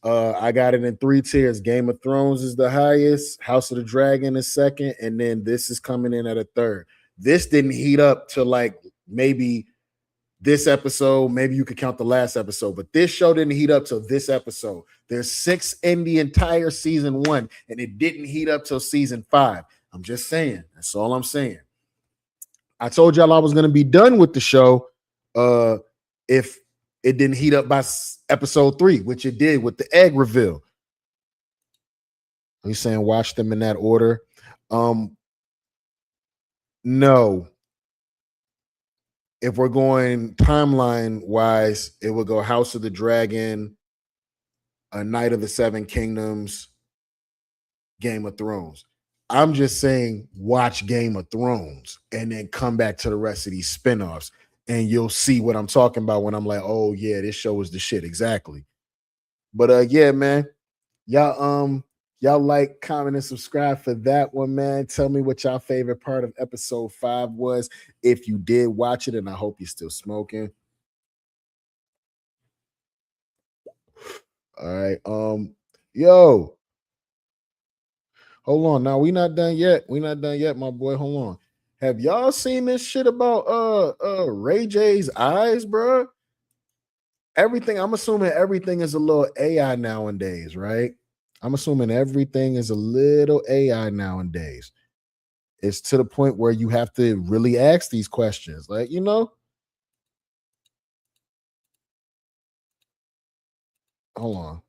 I got it in 3 tiers. Game of Thrones is the highest, House of the Dragon is second, and then this is coming in at a third. This didn't heat up to like maybe this episode. Maybe you could count the last episode, but this show didn't heat up till this episode. There's 6 in the entire season 1, and it didn't heat up till season 5. I'm just saying. That's all I'm saying. I told y'all I was going to be done with the show if it didn't heat up by episode 3, which it did with the egg reveal. Are you saying watch them in that order? No. If we're going timeline wise, it would go House of the Dragon, A Night of the Seven Kingdoms, Game of Thrones. I'm just saying watch Game of Thrones and then come back to the rest of these spinoffs, and you'll see what I'm talking about when I'm like, oh yeah, this show is the shit. Exactly. But yeah, man, y'all like, comment, and subscribe for that one, man. Tell me what y'all favorite part of episode 5 was, if you did watch it, and I hope you're still smoking. All right. Yo, hold on. Now we not done yet. We not done yet, my boy. Hold on. Have y'all seen this shit about Ray J's eyes, bro? Everything, I'm assuming everything is a little AI nowadays, right? I'm assuming everything is a little AI nowadays. It's to the point where you have to really ask these questions. Like, you know? Hold on.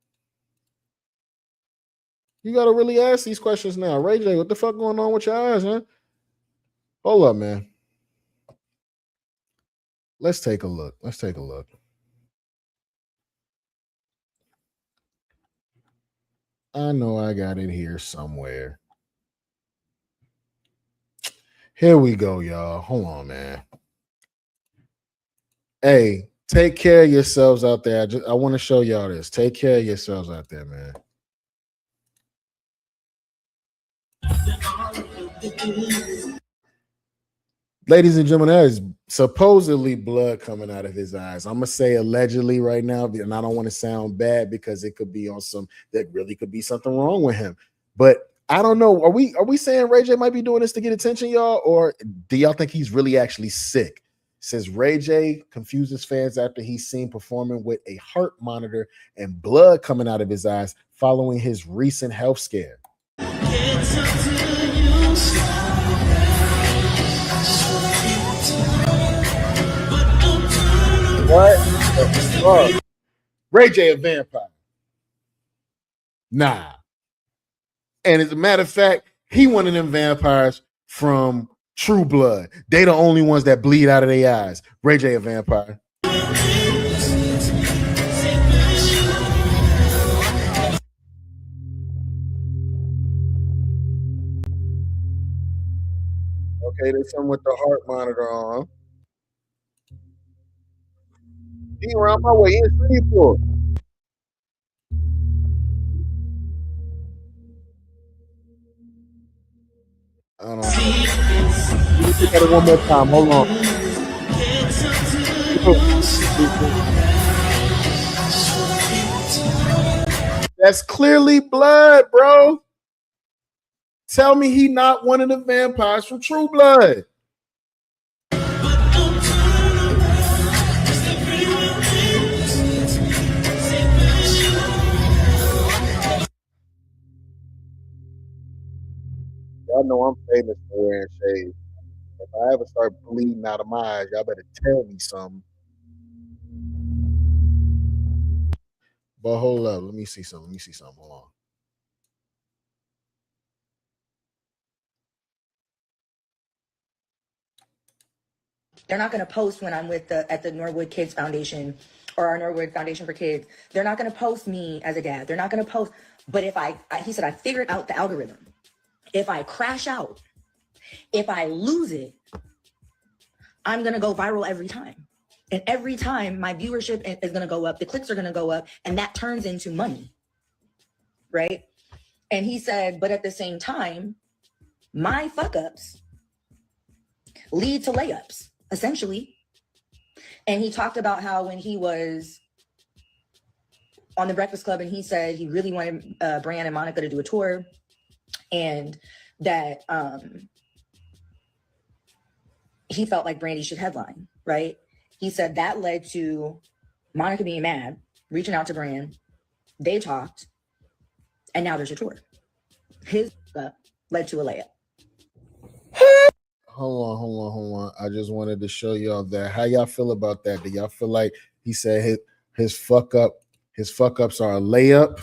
You got to really ask these questions now. Ray J, what the fuck going on with your eyes, man? Hold up, man. Let's take a look. I know I got it here somewhere. Here we go, y'all. Hold on, man. Hey, take care of yourselves out there. I want to show y'all this. Take care of yourselves out there, man. Ladies and gentlemen, there is supposedly blood coming out of his eyes. I'm gonna say allegedly right now, and I don't want to sound bad because it could be on some that really could be something wrong with him. But I don't know. Are we saying Ray J might be doing this to get attention, y'all, or do y'all think he's really actually sick? Says Ray J confuses fans after he's seen performing with a heart monitor and blood coming out of his eyes following his recent health scare. What? Ray J a vampire? Nah. And as a matter of fact, he one of them vampires from True Blood. They the only ones that bleed out of their eyes. Ray J a vampire. Okay, there's someone with the heart monitor on. He around my way. He in Shreveport. I don't know. Look at it one more time. Hold on. That's clearly blood, bro. Tell me he not one of the vampires from True Blood. Y'all know I'm famous for wearing shades. If I ever start bleeding out of my eyes, y'all better tell me something. But hold up. Let me see something. Hold on. They're not going to post when I'm with at the Norwood Kids Foundation or our Norwood Foundation for Kids. They're not going to post me as a dad. They're not going to post. But if he said, I figured out the algorithm. If I crash out, if I lose it, I'm going to go viral every time. And every time my viewership is going to go up, the clicks are going to go up, and that turns into money. Right? And he said, but at the same time, my fuck ups lead to layups, essentially. And he talked about how when he was on the Breakfast Club and he said he really wanted Brian and Monica to do a tour, and that he felt like Brandy should headline, right? He said that led to Monica being mad, reaching out to Brand. They talked, and now there's a tour. His led to a layup. Hold on. I just wanted to show y'all that. How y'all feel about that? Do y'all feel like he said his fuck ups are a layup?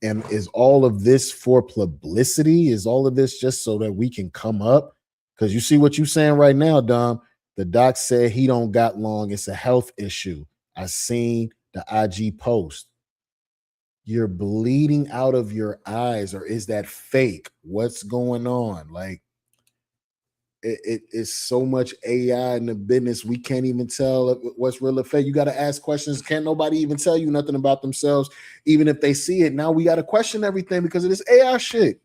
And is all of this for publicity? Is all of this just so that we can come up? Because you see what you're saying right now, Dom. The doc said he don't got long. It's a health issue. I seen the IG post. You're bleeding out of your eyes, or is that fake? What's going on? Like, it's so much AI in the business. We can't even tell what's real or fake. You got to ask questions. Can't nobody even tell you nothing about themselves, even if they see it. Now we got to question everything because of this AI shit.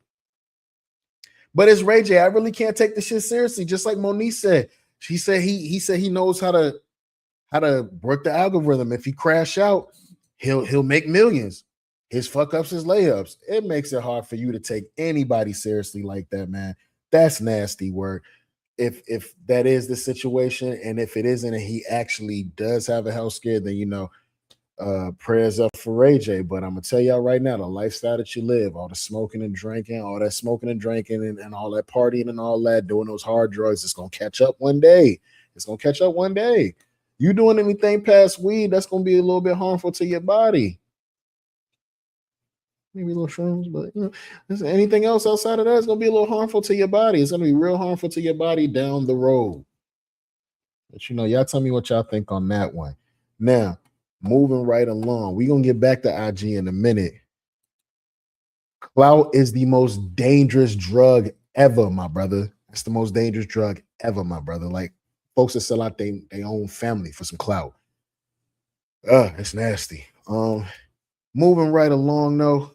But it's Ray J. I really can't take this shit seriously. Just like Monique said, he said he knows how to work the algorithm. If he crash out, he'll make millions. His fuck ups, his layups. It makes it hard for you to take anybody seriously like that, man. That's nasty work. If that is the situation, and if it isn't, and he actually does have a health scare, then prayers up for Ray J. But I'm gonna tell y'all right now, the lifestyle that you live, all the smoking and drinking, and all that partying and all that, doing those hard drugs, it's gonna catch up one day. You doing anything past weed, that's gonna be a little bit harmful to your body. Maybe little shrooms, but anything else outside of that is gonna be a little harmful to your body. It's gonna be real harmful to your body down the road. But y'all tell me what y'all think on that one. Now, moving right along, we're gonna get back to IG in a minute. Clout is the most dangerous drug ever, my brother. It's the most dangerous drug ever, my brother. Like folks that sell out their own family for some clout. It's nasty. Moving right along though.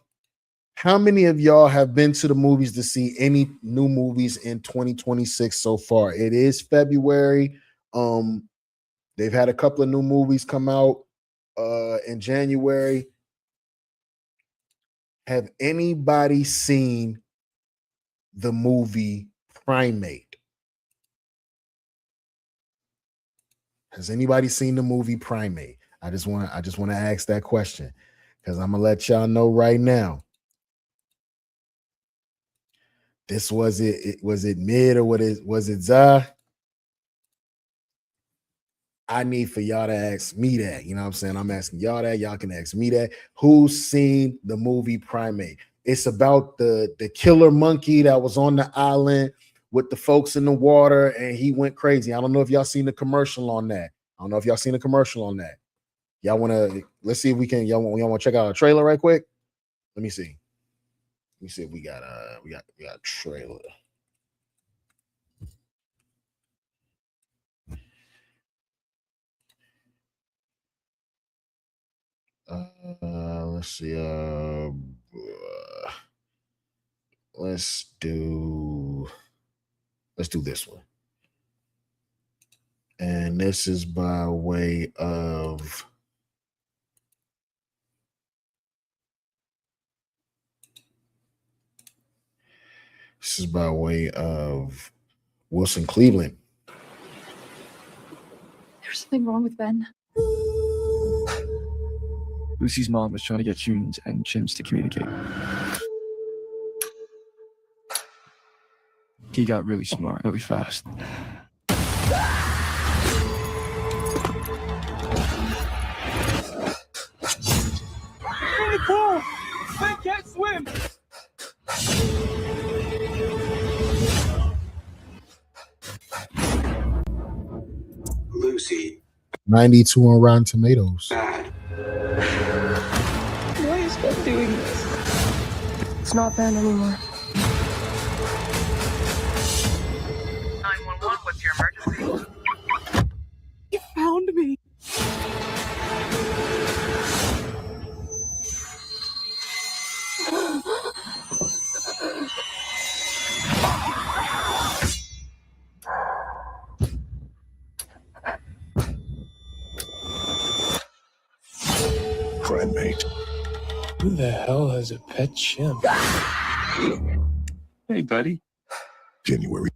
How many of y'all have been to the movies to see any new movies in 2026 so far? It is February. They've had a couple of new movies come out in January. Have anybody seen the movie Primate? Has anybody seen the movie Primate? I just want to ask that question because I'm gonna let y'all know right now. This was it mid or was it za? I need for y'all to ask me that. You know what I'm saying? I'm asking y'all that. Y'all can ask me that. Who's seen the movie Primate? It's about the killer monkey that was on the island with the folks in the water, and he went crazy. I don't know if y'all seen the commercial on that. Y'all want to let's see if we can. Y'all want to check out a trailer right quick? Let me see. Let me see if we got a trailer. Let's see. Let's do this one. And this is by way of Wilson Cleveland. There's something wrong with Ben. Lucy's mom was trying to get humans and chimps to communicate. He got really smart, really fast. In the pool! Ben can't swim! Lucy. 92 on Rotten Tomatoes. Bad. Why is Ben doing this? It's not Ben anymore. 911, what's your emergency? You found me. Primate. Who the hell has a pet chimp? Hey, buddy. January.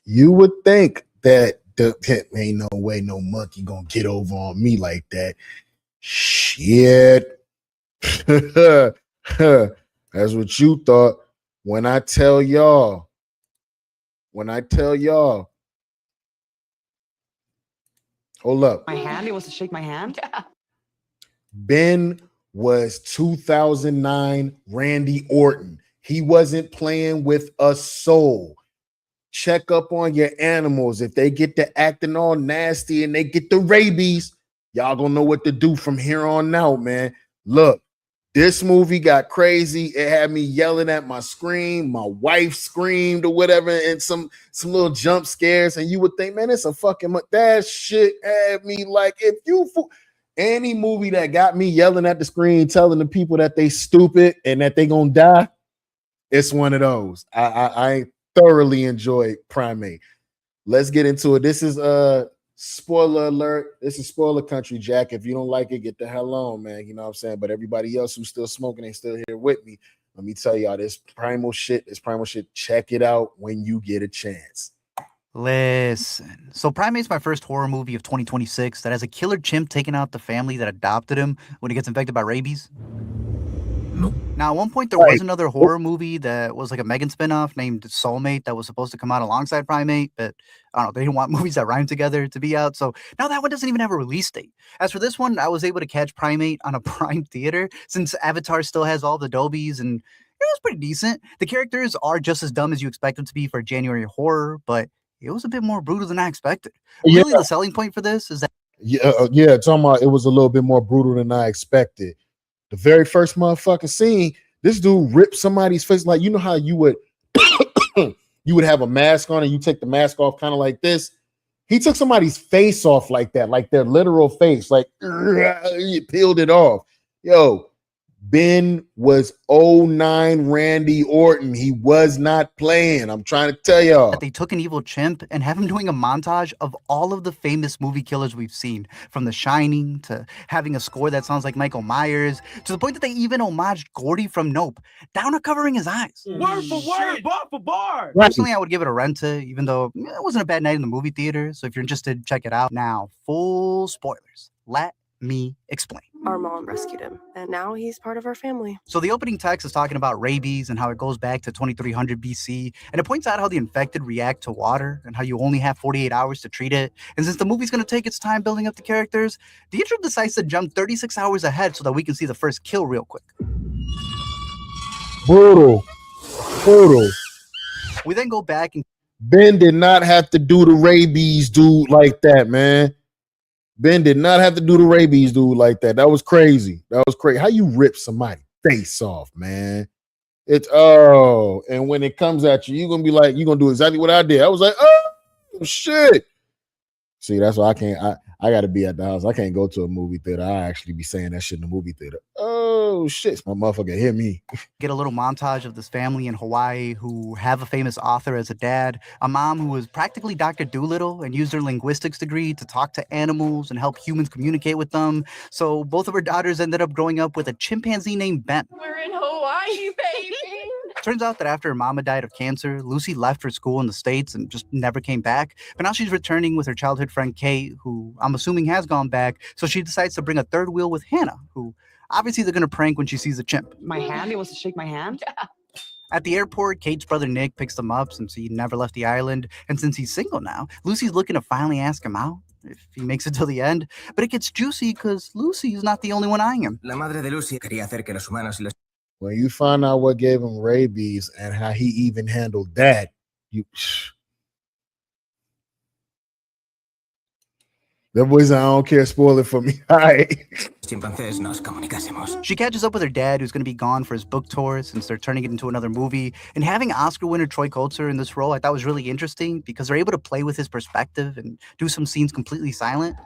You would think that ain't no way no monkey gonna get over on me like that. Shit. That's what you thought. When I tell y'all, hold up. My hand? He wants to shake my hand? Yeah. Ben was 2009 Randy Orton. He wasn't playing with a soul. Check up on your animals. If they get to acting all nasty and they get the rabies, y'all gonna know what to do from here on out, man. Look, this movie got crazy. It had me yelling at my screen. My wife screamed or whatever, and some little jump scares. And you would think, man, it's a fucking that shit had me like, if you any movie that got me yelling at the screen, telling the people that they stupid and that they gonna die, it's one of those. I thoroughly enjoyed Primate. Let's get into it. This is spoiler alert. This is spoiler country, Jack. If you don't like it, get the hell on, man. You know what I'm saying? But everybody else who's still smoking and still here with me, let me tell y'all this primal shit. Check it out when you get a chance. Listen, so Primate's my first horror movie of 2026 that has a killer chimp taking out the family that adopted him when he gets infected by rabies. Nope. Now, at one point, there was another horror movie that was like a Megan spinoff named Soulmate that was supposed to come out alongside Primate, but I don't know, they didn't want movies that rhyme together to be out. So now that one doesn't even have a release date. As for this one, I was able to catch Primate on a Prime theater since Avatar still has all the Dolbys, and it was pretty decent. The characters are just as dumb as you expect them to be for January horror, but it was a bit more brutal than I expected. Really, the selling point for this is that talking about it was a little bit more brutal than I expected. The very first motherfucking scene, This dude ripped somebody's face. Like, you know how you would you would have a mask on and you take the mask off kind of like this. He took somebody's face off like that, like their literal face, like he peeled it off. Yo, Ben was 09 Randy Orton. He was not playing. I'm trying to tell y'all. That they took an evil chimp and have him doing a montage of all of the famous movie killers we've seen, from The Shining to having a score that sounds like Michael Myers, to the point that they even homaged Gordy from Nope, down to covering his eyes. Word for word, bar for bar. Personally, I would give it a renta, even though it wasn't a bad night in the movie theater. So if you're interested, check it out. Now, full spoilers. Let me explain. Our mom rescued him, and now he's part of our family. So the opening text is talking about rabies and how it goes back to 2300 BC, and it points out how the infected react to water and how you only have 48 hours to treat it. And since the movie's going to take its time building up the characters, the intro decides to jump 36 hours ahead so that we can see the first kill real quick. Brutal. We then go back and Ben did not have to do the rabies dude like that, man. Ben did not have to do the rabies dude like that. That was crazy. How you rip somebody's face off, man? And when it comes at you, you're gonna be like, you're gonna do exactly what I did. I was like, oh shit. See, that's why I gotta be at the house. I can't go to a movie theater. I actually be saying that shit in the movie theater. Oh shit, my motherfucker hit me. Get a little montage of this family in Hawaii who have a famous author as a dad, a mom who was practically Dr. Dolittle and used her linguistics degree to talk to animals and help humans communicate with them. So both of her daughters ended up growing up with a chimpanzee named Ben. We're in Hawaii, baby. Turns out that after her mama died of cancer, Lucy left her school in the States and just never came back. But now she's returning with her childhood friend Kate, who I'm assuming has gone back. So she decides to bring a third wheel with Hannah, who obviously they're going to prank when she sees a chimp. My hand? He wants to shake my hand? Yeah. At the airport, Kate's brother Nick picks them up since he never left the island. And since he's single now, Lucy's looking to finally ask him out, if he makes it till the end. But it gets juicy because Lucy's not the only one eyeing him. La madre de Lucy quería hacer que los humanos y los... When you find out what gave him rabies and how he even handled that, that boys, I don't care, spoil it for me. All right. Entonces nos comunicásemos. She catches up with her dad, who's going to be gone for his book tour since they're turning it into another movie. And having Oscar winner Troy Kotsur in this role, I thought was really interesting because they're able to play with his perspective and do some scenes completely silent.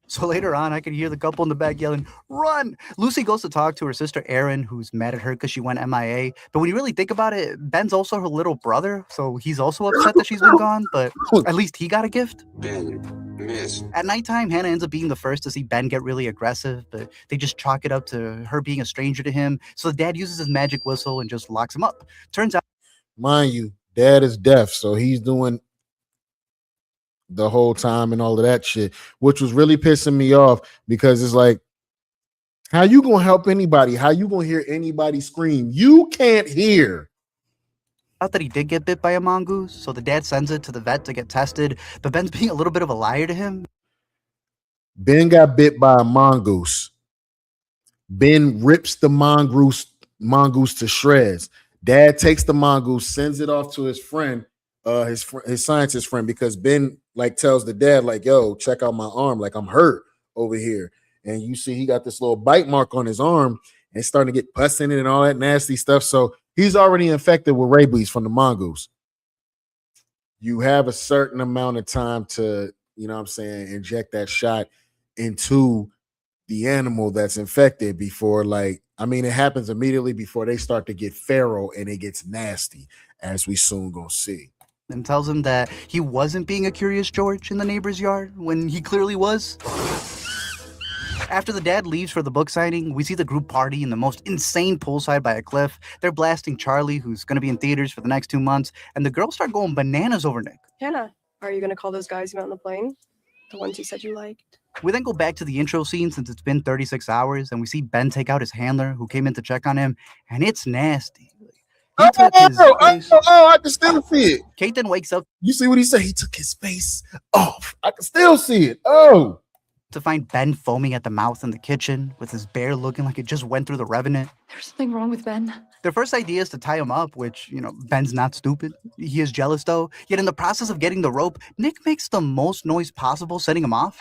So later on, I could hear the couple in the back yelling, "Run!" Lucy goes to talk to her sister Erin, who's mad at her because she went MIA. But when you really think about it, Ben's also her little brother, so he's also upset that she's been gone, but at least he got a gift. Ben, miss. At nighttime, Hannah ends up being the first to see Ben get really aggressive, but they just chalk it up to her being a stranger to him. So the dad uses his magic whistle and just locks him up. Turns out, mind you, dad is deaf, so he's doing the whole time and all of that shit, which was really pissing me off because it's like, how you gonna help anybody? How you gonna hear anybody scream? You can't hear. Out that he did get bit by a mongoose, so the dad sends it to the vet to get tested, but Ben's being a little bit of a liar to him. Ben got bit by a mongoose. Ben rips the mongoose to shreds. Dad takes the mongoose, sends it off to his friend, his scientist friend, because Ben like tells the dad, like, yo, check out my arm, like I'm hurt over here. And you see he got this little bite mark on his arm and it's starting to get pus in it and all that nasty stuff. So he's already infected with rabies from the mongoose. You have a certain amount of time to, you know what I'm saying, inject that shot into the animal that's infected before, like, I mean, it happens immediately before they start to get feral and it gets nasty, as we soon gonna see. And tells him that he wasn't being a curious George in the neighbor's yard when he clearly was. After the dad leaves for the book signing, we see the group party in the most insane poolside by a cliff. They're blasting Charlie, who's going to be in theaters for the next 2 months, and the girls start going bananas over Nick. Hannah, are you going to call those guys you met on the plane? The ones you said you liked? We then go back to the intro scene since it's been 36 hours, and we see Ben take out his handler who came in to check on him, and it's nasty. He took his face. I can still see it. Kate then wakes up. You see what he said? He took his face off. I can still see it. Oh. To find Ben foaming at the mouth in the kitchen with his bear looking like it just went through the Revenant. There's something wrong with Ben. Their first idea is to tie him up, which, Ben's not stupid. He is jealous, though. Yet in the process of getting the rope, Nick makes the most noise possible, setting him off.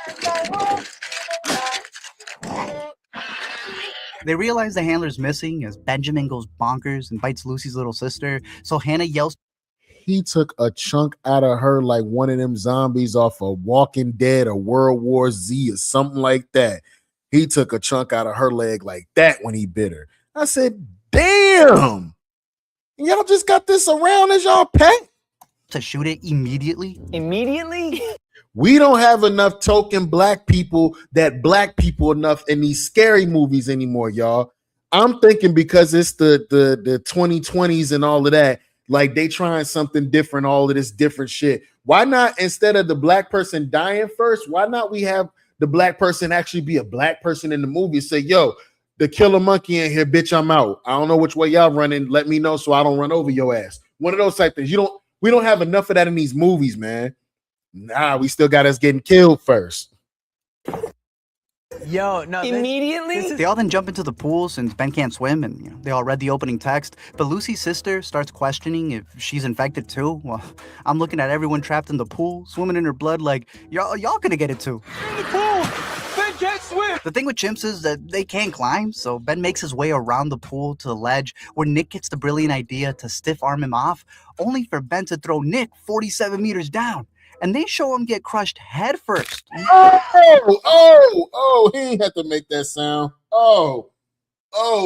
They realize the handler's missing as Benjamin goes bonkers and bites Lucy's little sister. So Hannah yells. He took a chunk out of her like one of them zombies off of Walking Dead or World War Z or something like that. He took a chunk out of her leg like that when he bit her. I said, damn, y'all just got this around as y'all pet? To shoot it immediately. Immediately? We don't have enough token black people that black people enough in these scary movies anymore, y'all. I'm thinking because it's the 2020s and all of that, like they trying something different, all of this different shit. Why not, instead of the black person dying first, why not we have the black person actually be a black person in the movie and say, yo, the killer monkey in here, bitch, I'm out. I don't know which way y'all running. Let me know so I don't run over your ass. One of those type things. We don't have enough of that in these movies, man. Nah, we still got us getting killed first. Yo, no. Immediately? They all then jump into the pool since Ben can't swim, and they all read the opening text. But Lucy's sister starts questioning if she's infected too. Well, I'm looking at everyone trapped in the pool, swimming in her blood like, y'all gonna get it too. In the pool! Ben can't swim! The thing with chimps is that they can't climb, so Ben makes his way around the pool to the ledge where Nick gets the brilliant idea to stiff arm him off, only for Ben to throw Nick 47 meters down. And they show him get crushed head first. Oh, he ain't have to make that sound. Oh,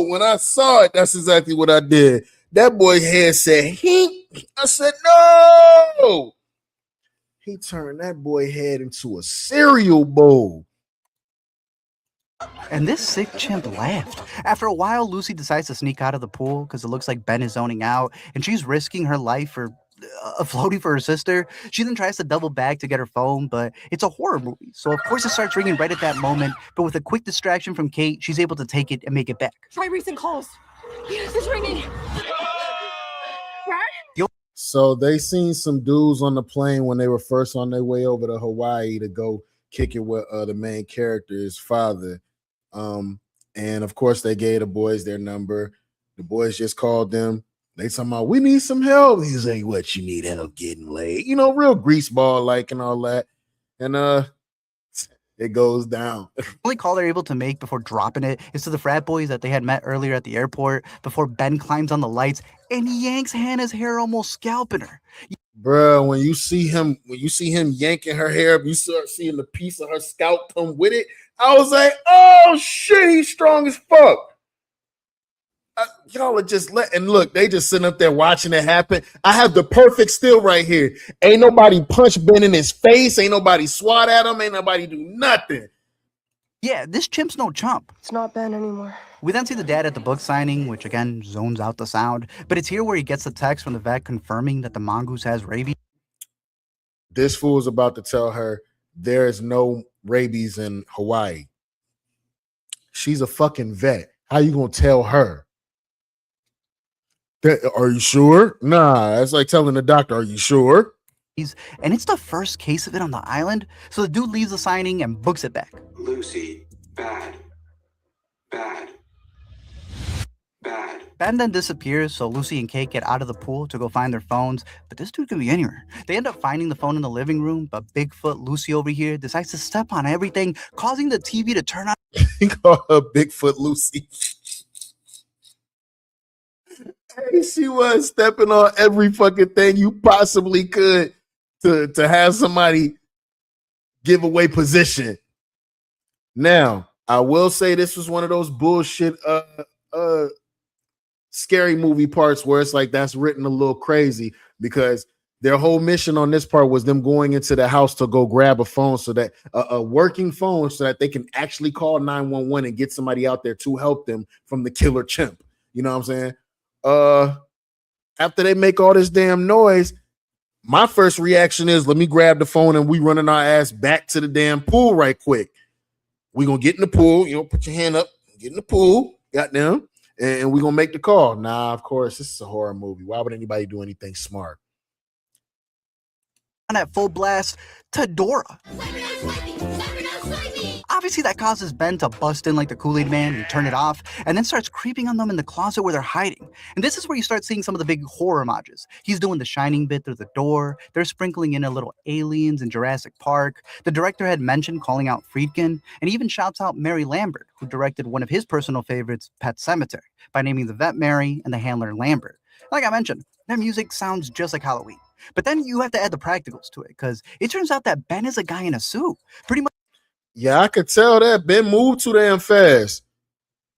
when I saw it, that's exactly what I did. That boy head said, he. I said, no. He turned that boy head into a cereal bowl. And this sick chimp laughed. After a while, Lucy decides to sneak out of the pool because it looks like Ben is zoning out, and she's risking her life for a floaty for her sister. She then tries to double back to get her phone, but it's a horror movie, so of course it starts ringing right at that moment. But with a quick distraction from Kate, she's able to take it and make it back. Try recent calls. Yes, it's ringing. So they seen some dudes on the plane when they were first on their way over to Hawaii to go kick it with the main character's father. And of course they gave the boys their number. The boys just called them. They talking about, we need some help. He's like, what, you need help getting laid? Real greaseball like and all that. And it goes down. The only call they're able to make before dropping it is to the frat boys that they had met earlier at the airport before Ben climbs on the lights and yanks Hannah's hair, almost scalping her. Bro, when you see him yanking her hair up, you start seeing the piece of her scalp come with it. I was like, oh shit, he's strong as fuck. Y'all are just letting look. They just sitting up there watching it happen. I have the perfect still right here. Ain't nobody punch Ben in his face. Ain't nobody swat at him. Ain't nobody do nothing. Yeah, this chimp's no chump. It's not Ben anymore. We then see the dad at the book signing, which again zones out the sound. But it's here where he gets the text from the vet confirming that the mongoose has rabies. This fool is about to tell her there is no rabies in Hawaii. She's a fucking vet. How you gonna tell her? Are you sure? Nah, it's like telling the doctor, are you sure? And it's the first case of it on the island, so the dude leaves the signing and books it back. Lucy, bad. Ben then disappears, so Lucy and Kate get out of the pool to go find their phones, but this dude can be anywhere. They end up finding the phone in the living room, but Bigfoot Lucy over here decides to step on everything, causing the TV to turn on. He called her Bigfoot Lucy. Hey, she was stepping on every fucking thing you possibly could to have somebody give away position. Now, I will say this was one of those bullshit scary movie parts where it's like that's written a little crazy because their whole mission on this part was them going into the house to go grab a phone so that a working phone so that they can actually call 911 and get somebody out there to help them from the killer chimp. You know what I'm saying? After they make all this damn noise, my first reaction is let me grab the phone and we running our ass back to the damn pool right quick. We gonna get in the pool, put your hand up, get in the pool, goddamn, and we gonna make the call. Nah, of course, this is a horror movie. Why would anybody do anything smart? On at full blast to Dora. Obviously, that causes Ben to bust in like the Kool-Aid Man and turn it off, and then starts creeping on them in the closet where they're hiding. And this is where you start seeing some of the big horror homages. He's doing the Shining bit through the door. They're sprinkling in a little aliens in Jurassic Park. The director had mentioned calling out Friedkin, and even shouts out Mary Lambert, who directed one of his personal favorites, Pet Sematary, by naming the vet Mary and the handler Lambert. Like I mentioned, that music sounds just like Halloween. But then you have to add the practicals to it, because it turns out that Ben is a guy in a suit. Pretty much. Yeah, I could tell that. Ben moved too damn fast.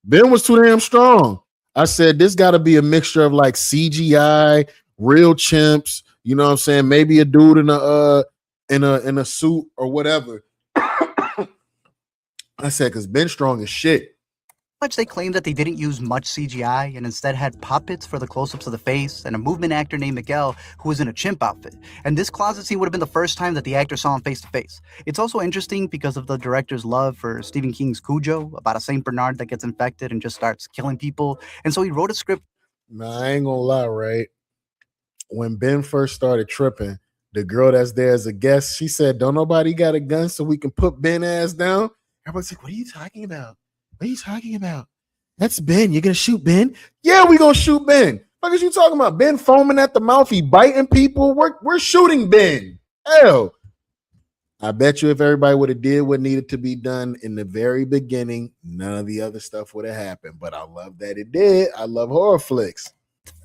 Ben was too damn strong. I said, this got to be a mixture of like CGI, real chimps, you know what I'm saying? Maybe a dude in a suit or whatever. I said, because Ben's strong as shit. They claimed that they didn't use much CGI and instead had puppets for the close-ups of the face and a movement actor named Miguel who was in a chimp outfit. And this closet scene would have been the first time that the actor saw him face to face. It's also interesting because of the director's love for Stephen King's Cujo, about a Saint Bernard that gets infected and just starts killing people. And so he wrote a script. Nah, I ain't gonna lie, right? When Ben first started tripping, the girl that's there as a guest, she said, don't nobody got a gun so we can put Ben ass down? Everybody's like, what are you talking about? What are you talking about? That's Ben. You're going to shoot Ben? Yeah, we're going to shoot Ben. What is you talking about? Ben foaming at the mouth. He biting people. We're shooting Ben. Hell. I bet you if everybody would have did what needed to be done in the very beginning, none of the other stuff would have happened. But I love that it did. I love horror flicks.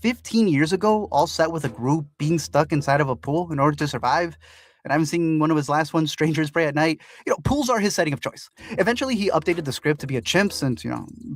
15 years ago, all set with a group being stuck inside of a pool in order to survive. And I haven't seen one of his last ones, Strangers Pray at Night. Pools are his setting of choice. Eventually, he updated the script to be a chimp since,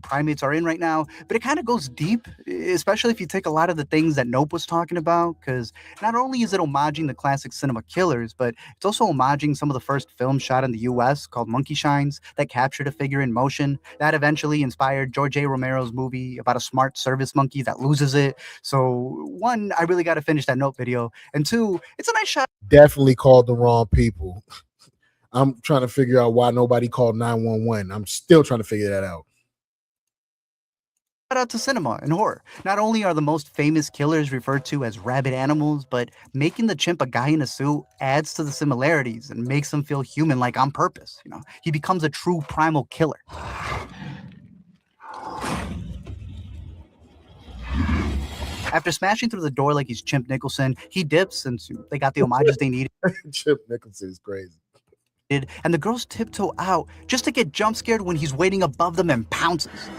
primates are in right now. But it kind of goes deep, especially if you take a lot of the things that Nope was talking about. Because not only is it homaging the classic cinema killers, but it's also homaging some of the first films shot in the U.S. called Monkey Shines that captured a figure in motion. That eventually inspired George A. Romero's movie about a smart service monkey that loses it. So, one, I really got to finish that Nope video. And two, it's a nice shot. Definitely called the wrong people. I'm trying to figure out why nobody called 911. I'm still trying to figure that out. Shout out to cinema and horror. Not only are the most famous killers referred to as rabid animals, but making the chimp a guy in a suit adds to the similarities and makes him feel human, like on purpose. He becomes a true primal killer. After smashing through the door like he's Chimp Nicholson, he dips since they got the homages they needed. Chimp Nicholson is crazy. And the girls tiptoe out just to get jump scared when he's waiting above them and pounces.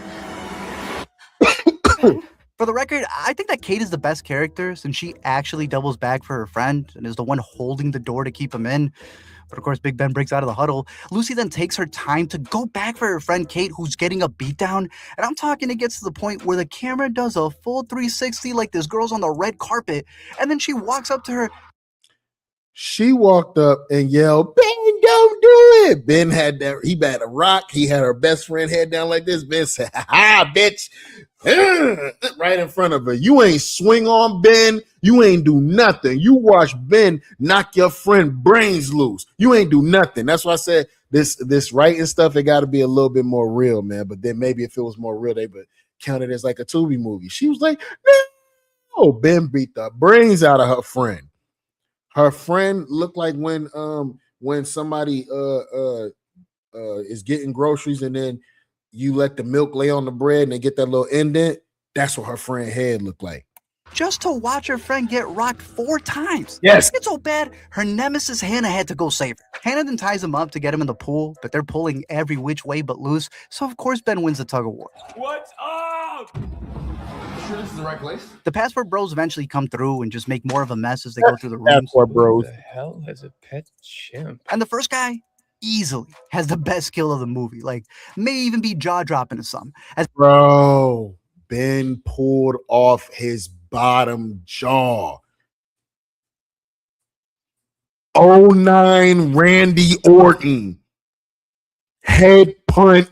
For the record, I think that Kate is the best character since she actually doubles back for her friend and is the one holding the door to keep him in. But of course, Big Ben breaks out of the huddle. Lucy then takes her time to go back for her friend Kate, who's getting a beatdown. And I'm talking, it gets to the point where the camera does a full 360 like this girl's on the red carpet. And then she walks up to her. She walked up and yelled, Ben, don't do it. Ben had that. He had a rock. He had her best friend head down like this. Ben said, ha, bitch. Right in front of her. You ain't swing on Ben. You ain't do nothing. You watch Ben knock your friend brains loose. You ain't do nothing. That's why I said this writing stuff, it got to be a little bit more real, man. But then maybe if it was more real, they would count it as like a Tubi movie. She was like, no. Ben beat the brains out of her friend. Her friend looked like when somebody is getting groceries and then you let the milk lay on the bread and they get that little indent. That's what her friend head looked like. Just to watch her friend get rocked 4 times. Yes. It's so bad, her nemesis Hannah had to go save her. Hannah then ties him up to get him in the pool, but they're pulling every which way but loose. So of course Ben wins the tug of war. What's up? Sure this is the right place? The Passport Bros eventually come through and just make more of a mess as they go through the rooms. Passport Bros. Who the hell has a pet chimp? And the first guy easily has the best kill of the movie. Like, may even be jaw-dropping to some. Bro, Ben pulled off his bottom jaw. 09 Randy Orton. Head punt.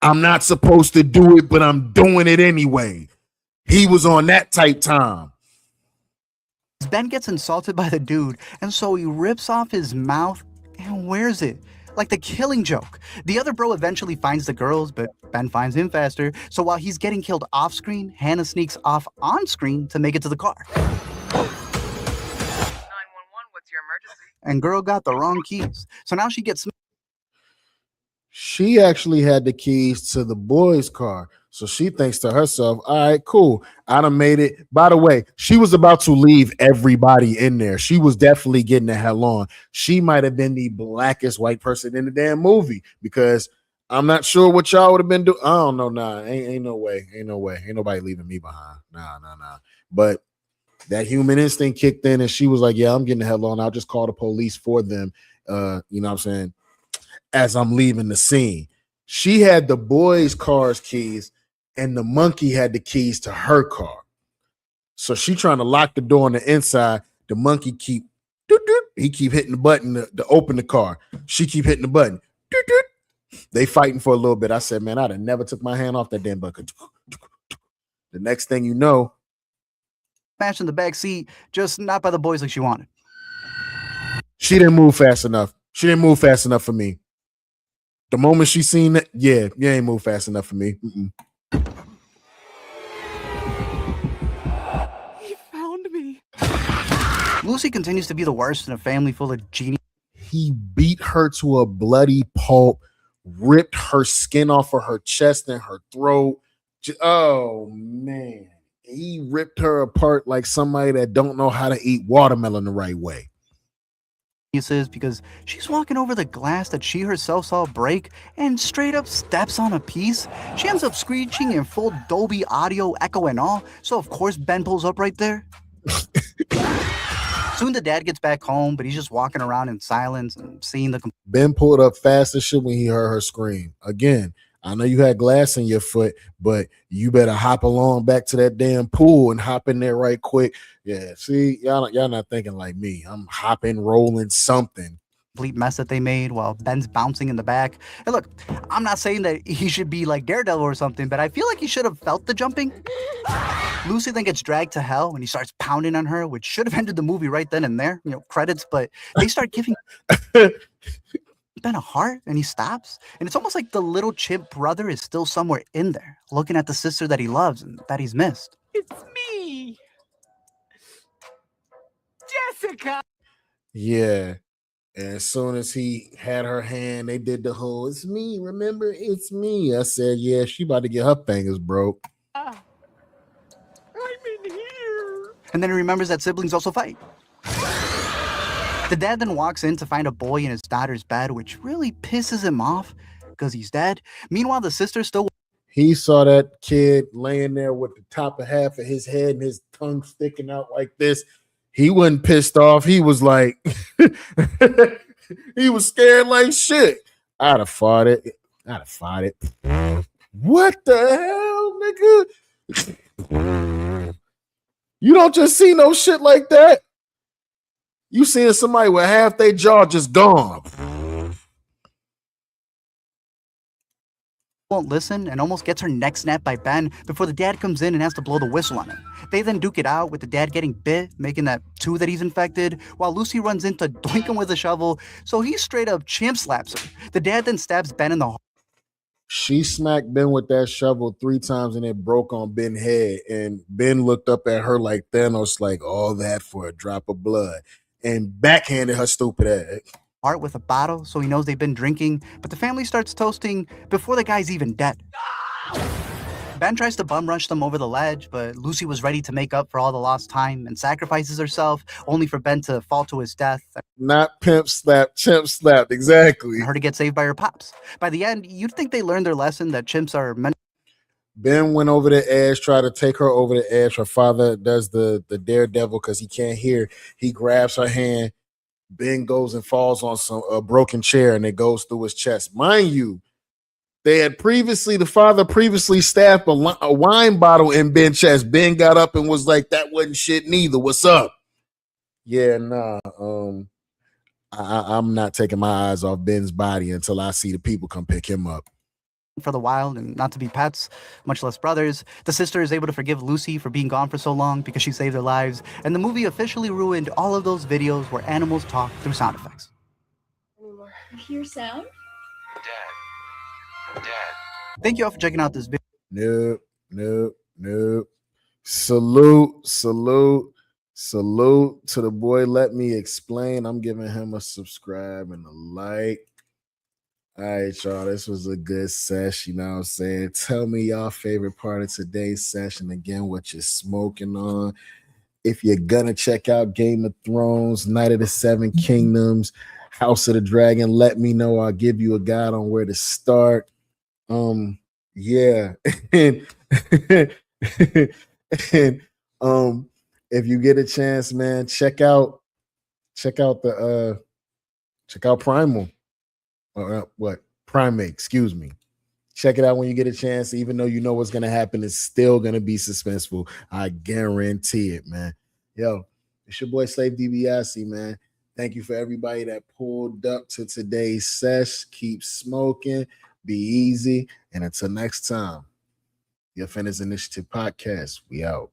I'm not supposed to do it, but I'm doing it anyway. He was on that type time. Ben gets insulted by the dude, and so he rips off his mouth and wears it. Like the Killing Joke. The other bro eventually finds the girls, but Ben finds him faster. So while he's getting killed off screen, Hannah sneaks off on screen to make it to the car. 911, what's your emergency? And girl got the wrong keys. So now she gets... She actually had the keys to the boy's car. So she thinks to herself, all right, cool. I done made it. By the way, she was about to leave everybody in there. She was definitely getting the hell on. She might have been the blackest white person in the damn movie because I'm not sure what y'all would have been doing. I don't know. Nah, ain't no way. Ain't no way. Ain't nobody leaving me behind. Nah. But that human instinct kicked in and she was like, yeah, I'm getting the hell on. I'll just call the police for them. You know what I'm saying? As I'm leaving the scene. She had the boy's car's keys and the monkey had the keys to her car. So she trying to lock the door on the inside. The monkey keep he keep hitting the button to open the car. She keep hitting the button. They fighting for a little bit. I said, man, I'd have never took my hand off that damn bucket. The next thing you know, smashed in the back seat, just not by the boys like she wanted. She didn't move fast enough. She didn't move fast enough for me. The moment she seen it, yeah, you ain't move fast enough for me. He found me. Lucy continues to be the worst in a family full of genius. He beat her to a bloody pulp, ripped her skin off of her chest and her throat. Oh, man. He ripped her apart like somebody that don't know how to eat watermelon the right way. Is because she's walking over the glass that she herself saw break and straight up steps on a piece. She ends up screeching in full Dolby audio echo and all, so of course Ben pulls up right there. Soon the dad gets back home, but he's just walking around in silence and seeing the... Ben pulled up fast as shit when he heard her scream. Again, I know you had glass in your foot, but you better hop along back to that damn pool and hop in there right quick. Yeah, see, y'all not thinking like me. I'm hopping, rolling something. Complete mess that they made while Ben's bouncing in the back. And look, I'm not saying that he should be like Daredevil or something, but I feel like he should have felt the jumping. Lucy then gets dragged to hell when he starts pounding on her, which should have ended the movie right then and there, credits, but they start giving Ben a heart and he stops. And it's almost like the little chimp brother is still somewhere in there, looking at the sister that he loves and that he's missed. It's me, Jessica. Yeah. And as soon as he had her hand, they did the whole, it's me, remember, it's me. I said, yeah, she about to get her fingers broke. I'm in here. And then he remembers that siblings also fight. The dad then walks in to find a boy in his daughter's bed, which really pisses him off because he's dead. Meanwhile, the sister still... He saw that kid laying there with the top of half of his head and his tongue sticking out like this. He wasn't pissed off. He was like, he was scared like shit. I'd have fought it. What the hell, nigga? You don't just see no shit like that. You seeing somebody with half their jaw just gone. Won't listen and almost gets her neck snapped by Ben before the dad comes in and has to blow the whistle on him. They then duke it out with the dad getting bit, making that 2 that he's infected, while Lucy runs in to doink him with a shovel, so he straight up chimp slaps her. The dad then stabs Ben in the heart. She smacked Ben with that shovel 3 times and it broke on Ben's head. And Ben looked up at her like Thanos, like, all that for a drop of blood, and backhanded her stupid ass. Art with a bottle, so he knows they've been drinking, but the family starts toasting before the guy's even dead. Ben tries to bum rush them over the ledge, but Lucy was ready to make up for all the lost time and sacrifices herself, only for Ben to fall to his death. Not pimp slap, chimp slap, exactly. Her to get saved by her pops. By the end, you'd think they learned their lesson that chimps are meant. Ben went over the edge, tried to take her over the edge. Her father does the daredevil because he can't hear. He grabs her hand. Ben goes and falls on a broken chair and it goes through his chest. Mind you, the father previously stabbed a wine bottle in Ben's chest. Ben got up and was like, that wasn't shit neither. What's up? Yeah, nah. I'm not taking my eyes off Ben's body until I see the people come pick him up. For the wild and not to be pets, much less brothers. The sister is able to forgive Lucy for being gone for so long because she saved their lives, and the movie officially ruined all of those videos where animals talk through sound effects. Hear sound? Dad. Thank you all for checking out this video. Nope. Salute to the boy. Let me explain. I'm giving him a subscribe and a like. All right, y'all. This was a good session. You know what I'm saying? Tell me y'all favorite part of today's session. Again, what you're smoking on. If you're gonna check out Game of Thrones, Night of the Seven Kingdoms, House of the Dragon, let me know. I'll give you a guide on where to start. Yeah. and, and if you get a chance, man, check out Primal. Primate, excuse me. Check it out when you get a chance. Even though you know what's gonna happen, it's still gonna be suspenseful. I guarantee it, man. Yo, it's your boy Slave DiBiase, man. Thank you for everybody that pulled up to today's sesh. Keep smoking, be easy, and until next time, the Offenders Initiative Podcast. We out.